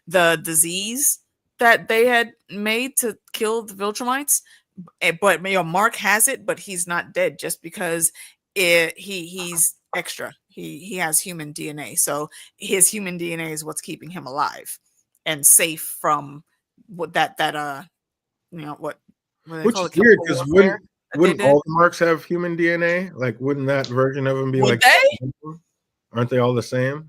the disease that they had made to kill the Viltrumites. But Mark has it, but he's not dead just because he's extra. He has human DNA, so his human DNA is what's keeping him alive and safe from what what they Which call is it, weird chemical because warfare that they wouldn't did. all the marks have human DNA? Like, wouldn't that version of them be Would like? they? Aren't they all the same?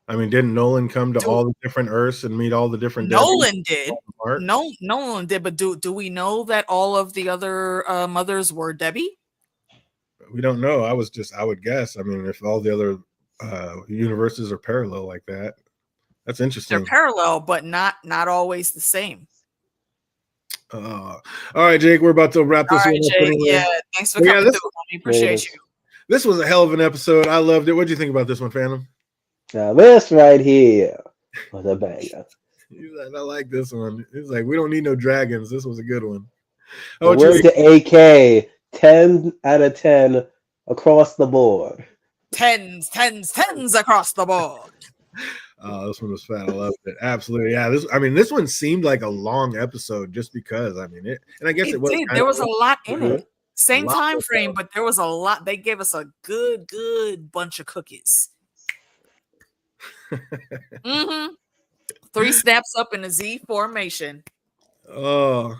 I mean, didn't Nolan come to Do all the different Earths and meet all the different Debbies? Nolan did. All the marks? No, Nolan did. But do we know that all of the other mothers were Debbie? We don't know. I would guess. I mean, if all the other universes are parallel like that, that's They're interesting. parallel, but not always the same. All right, Jake, we're about to wrap All this right, one up Jake. anyway. Yeah, thanks for But yeah, coming through. We appreciate you. this was a hell of an episode. I loved it. What do you think about this one, Phantom? Now this right here was a banger. He's like, I like this one. He's like, we don't need no dragons. This was a good one. How The about you? word to AK, 10 out of 10 across the board. Tens across the board. Oh, this one was fun. I loved it. Absolutely. Yeah. This one seemed like a long episode just because, and I guess it It was did. kind There of was a lot in Mhm. it. Same lot time of frame, stuff. but there was a lot. They gave us a good bunch of cookies. Mm-hmm. 3 snaps up in a Z formation. Oh,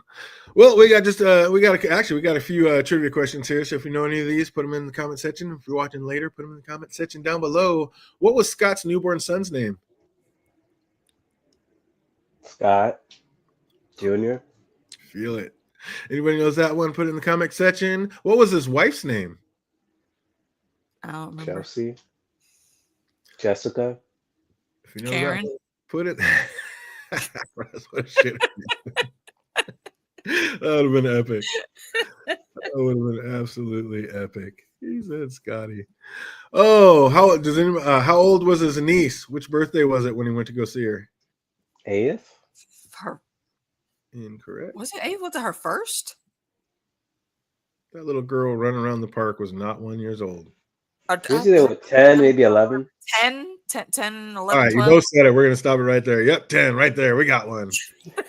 well, we got a few trivia questions here. So if you know any of these, put them in the comment section. If you're watching later, put them in the comment section down below. What was Scott's newborn son's name? Scott Jr. Feel it. Anybody knows that one? Put it in the comment section. What was his wife's name? I don't remember. Chelsea. Jessica. If you know that, Karen. put it. That's what shit. That would have been epic. That would have been absolutely epic. He said Scotty. Oh, how old was his niece? Which birthday was it when he went to go see her? 8th. Her Incorrect. was it 8? Was it her first? That little girl running around the park was not 1 year old. Or, Usually they were 10, maybe 11. 10, 11, All right, 12. you both said it. We're gonna stop it right there. Yep, 10 right there. We got one.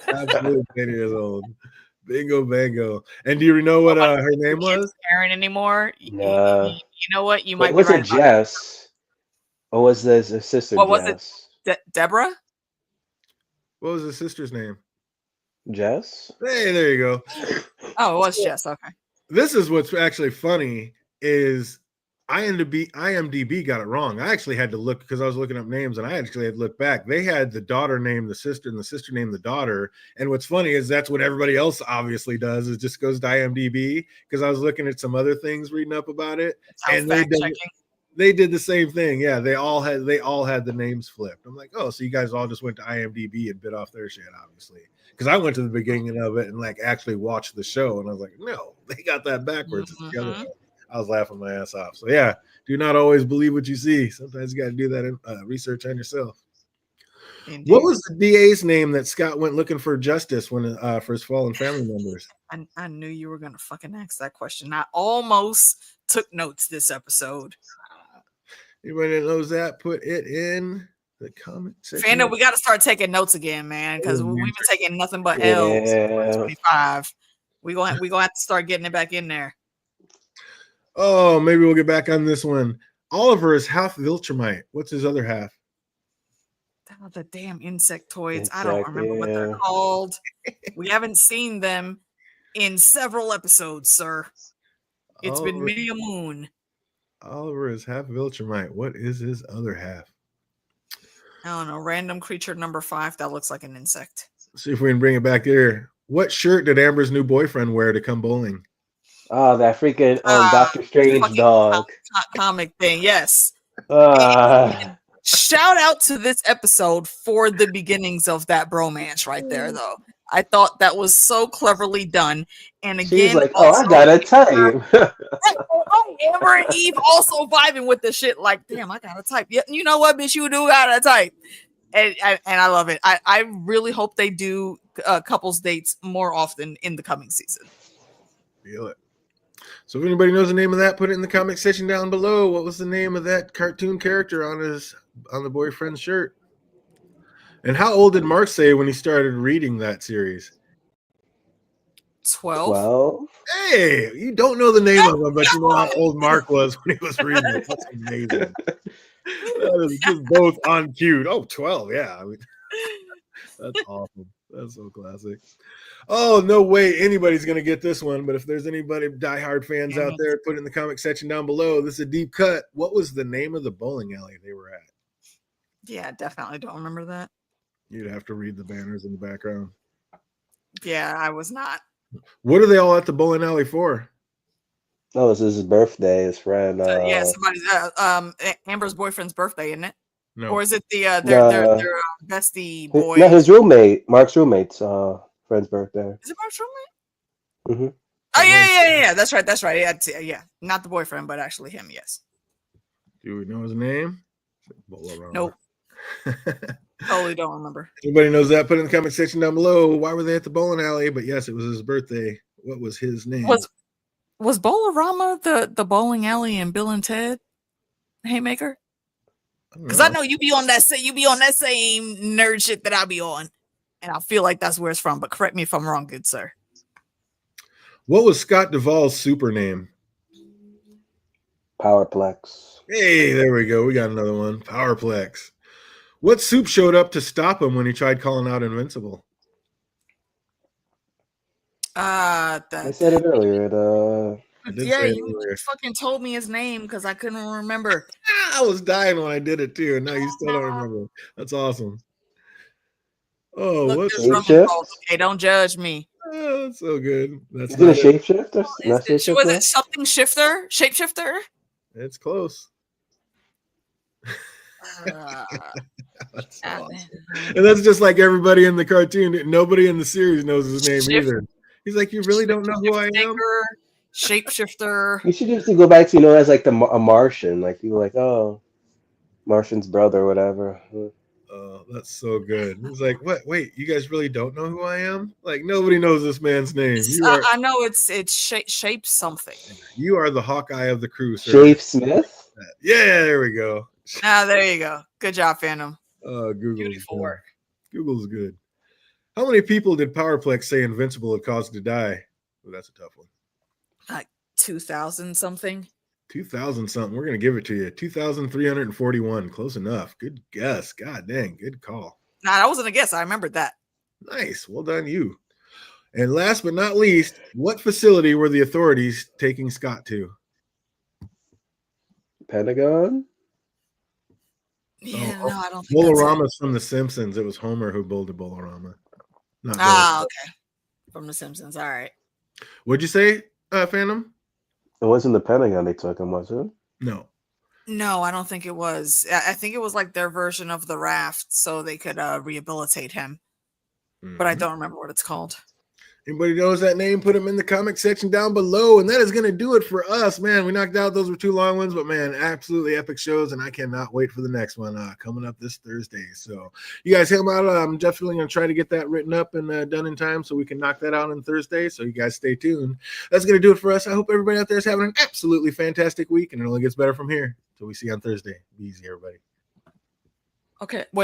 Absolutely 10 years old. Bingo bango. And do you know what her name was? Karen anymore? Nah. You know what? You Wait, might be was right it about Jess? Or was this his sister What was it? Jess? Deborah? What was his sister's name? Jess? Hey, there you go. Oh, it was Jess. Okay. This is what's actually funny is IMDb got it wrong. I actually had to look because I was looking up names and I actually had to look back. They had the daughter name the sister and the sister named the daughter. And what's funny is that's what everybody else obviously does. It just goes to IMDb because I was looking at some other things reading up about it. And they did the same thing. Yeah, they all had the names flipped. I'm like, oh, so you guys all just went to IMDb and bit off their shit, obviously. Because I went to the beginning of it and like actually watched the show, and I was like, no, they got that backwards. It's the other way. I was laughing my ass off. So yeah, do not always believe what you see. Sometimes you got to do that in, research on yourself. Indeed. What was the DA's name that Scott went looking for justice when for his fallen family members? I knew you were gonna fucking ask that question. I almost took notes this episode. Anybody that knows that, put it in the comment section. Fanda, we got to start taking notes again, man, because we've been taking nothing but L's. 25. We gonna have to start getting it back in there. Oh, maybe we'll get back on this one. Oliver is half Viltrumite. What's his other half? Oh, the damn insectoids. I don't remember what they're called. We haven't seen them in several episodes, sir. It's been many a moon. Oliver is half Viltrumite. What is his other half? I don't know. Random creature number 5 that looks like an insect. See if we can bring it back here. What shirt did Amber's new boyfriend wear to come bowling? Oh, that freaking Doctor Strange dog comic thing. Yes. And shout out to this episode for the beginnings of that bromance right there, though. I thought that was so cleverly done. And again, she's like, "Oh, I got a type." Amber and Eve also vibing with the shit. Like, damn, I got a type. Yeah, you know what, bitch, you do got a type. And I love it. I really hope they do couples dates more often in the coming season. Feel it. So if anybody knows the name of that, put it in the comment section down below. What was the name of that cartoon character on the boyfriend's shirt? And how old did Mark say when he started reading that series? 12. Hey, you don't know the name of him, but you know how old Mark was when he was reading it. That's amazing. That is just both on cue. Oh, 12. Yeah. That's awesome. That's so classic. Oh, no way anybody's going to get this one. But if there's anybody diehard fans out there, put it in the comment section down below. This is a deep cut. What was the name of the bowling alley they were at? Yeah, definitely don't remember that. You'd have to read the banners in the background. Yeah, I was not. What are they all at the bowling alley for? Oh, it's his birthday. His friend. Yeah, somebody's Amber's boyfriend's birthday, isn't it? No. Or is it their bestie boy? No, his roommate, Mark's roommate's friend's birthday. Is it Mark's roommate? Mm-hmm. Oh yeah. That's right. Yeah, not the boyfriend, but actually him. Yes. Do we know his name? Nope. Totally don't remember. Anybody knows that? Put it in the comment section down below. Why were they at the bowling alley? But yes, it was his birthday. What was his name? Was Bowl-O-Rama the bowling alley in Bill and Ted Haymaker? Because I know you be on that same nerd shit that I be on. And I feel like that's where it's from, but correct me if I'm wrong, good sir. What was Scott Duvall's super name? Powerplex. Hey, there we go. We got another one. Powerplex. What soup showed up to stop him when he tried calling out Invincible? I said it earlier. I did Yeah, say it you earlier. fucking told me his name because I couldn't remember. I was dying when I did it too, and now you still don't remember. That's awesome. Oh, Look, what's there's Roman balls. Shapeshift? Okay, don't judge me. Oh, that's so good. That's Is it a not it. shapeshift? Not Was shapeshift it something shifter? Shapeshifter? It's close. Uh, That's so awesome. And that's just like everybody in the cartoon. Nobody in the series knows his name either. He's like, you really don't know who I am? Shapeshifter. You should just go back to, as like a Martian. Like, you were like, oh, Martian's brother or whatever. Oh, that's so good. He's like, what? Wait, you guys really don't know who I am? Like, nobody knows this man's name. I know it's shape something. You are the Hawkeye of the crew, sir. Shave Smith? Yeah, there we go. There you go. Good job, Phantom. Google's good. How many people did Powerplex say Invincible had caused to die? Oh, that's a tough one. Like 2,000 something. 2,000 something. We're going to give it to you. 2,341. Close enough. Good guess. God dang. Good call. Nah, that wasn't a guess. I remembered that. Nice. Well done, you. And last but not least, what facility were the authorities taking Scott to? Pentagon? Yeah, no, I don't think Bolorama's from The Simpsons. It was Homer who built a Bolorama. Okay. From The Simpsons. All right. What'd you say, Phantom? It wasn't the Pentagon they took him, was it? No. No, I don't think it was. I think it was like their version of the raft so they could rehabilitate him. Mm-hmm. But I don't remember what it's called. Anybody knows that name? Put them in the comment section down below. And that is going to do it for us, man. We knocked out. Those were 2 long ones, but man, absolutely epic shows. And I cannot wait for the next one coming up this Thursday. So you guys help out. I'm definitely going to try to get that written up and done in time so we can knock that out on Thursday. So you guys stay tuned. That's going to do it for us. I hope everybody out there is having an absolutely fantastic week, and it only gets better from here. Till we see you on Thursday. Be easy, everybody. Okay. Wait.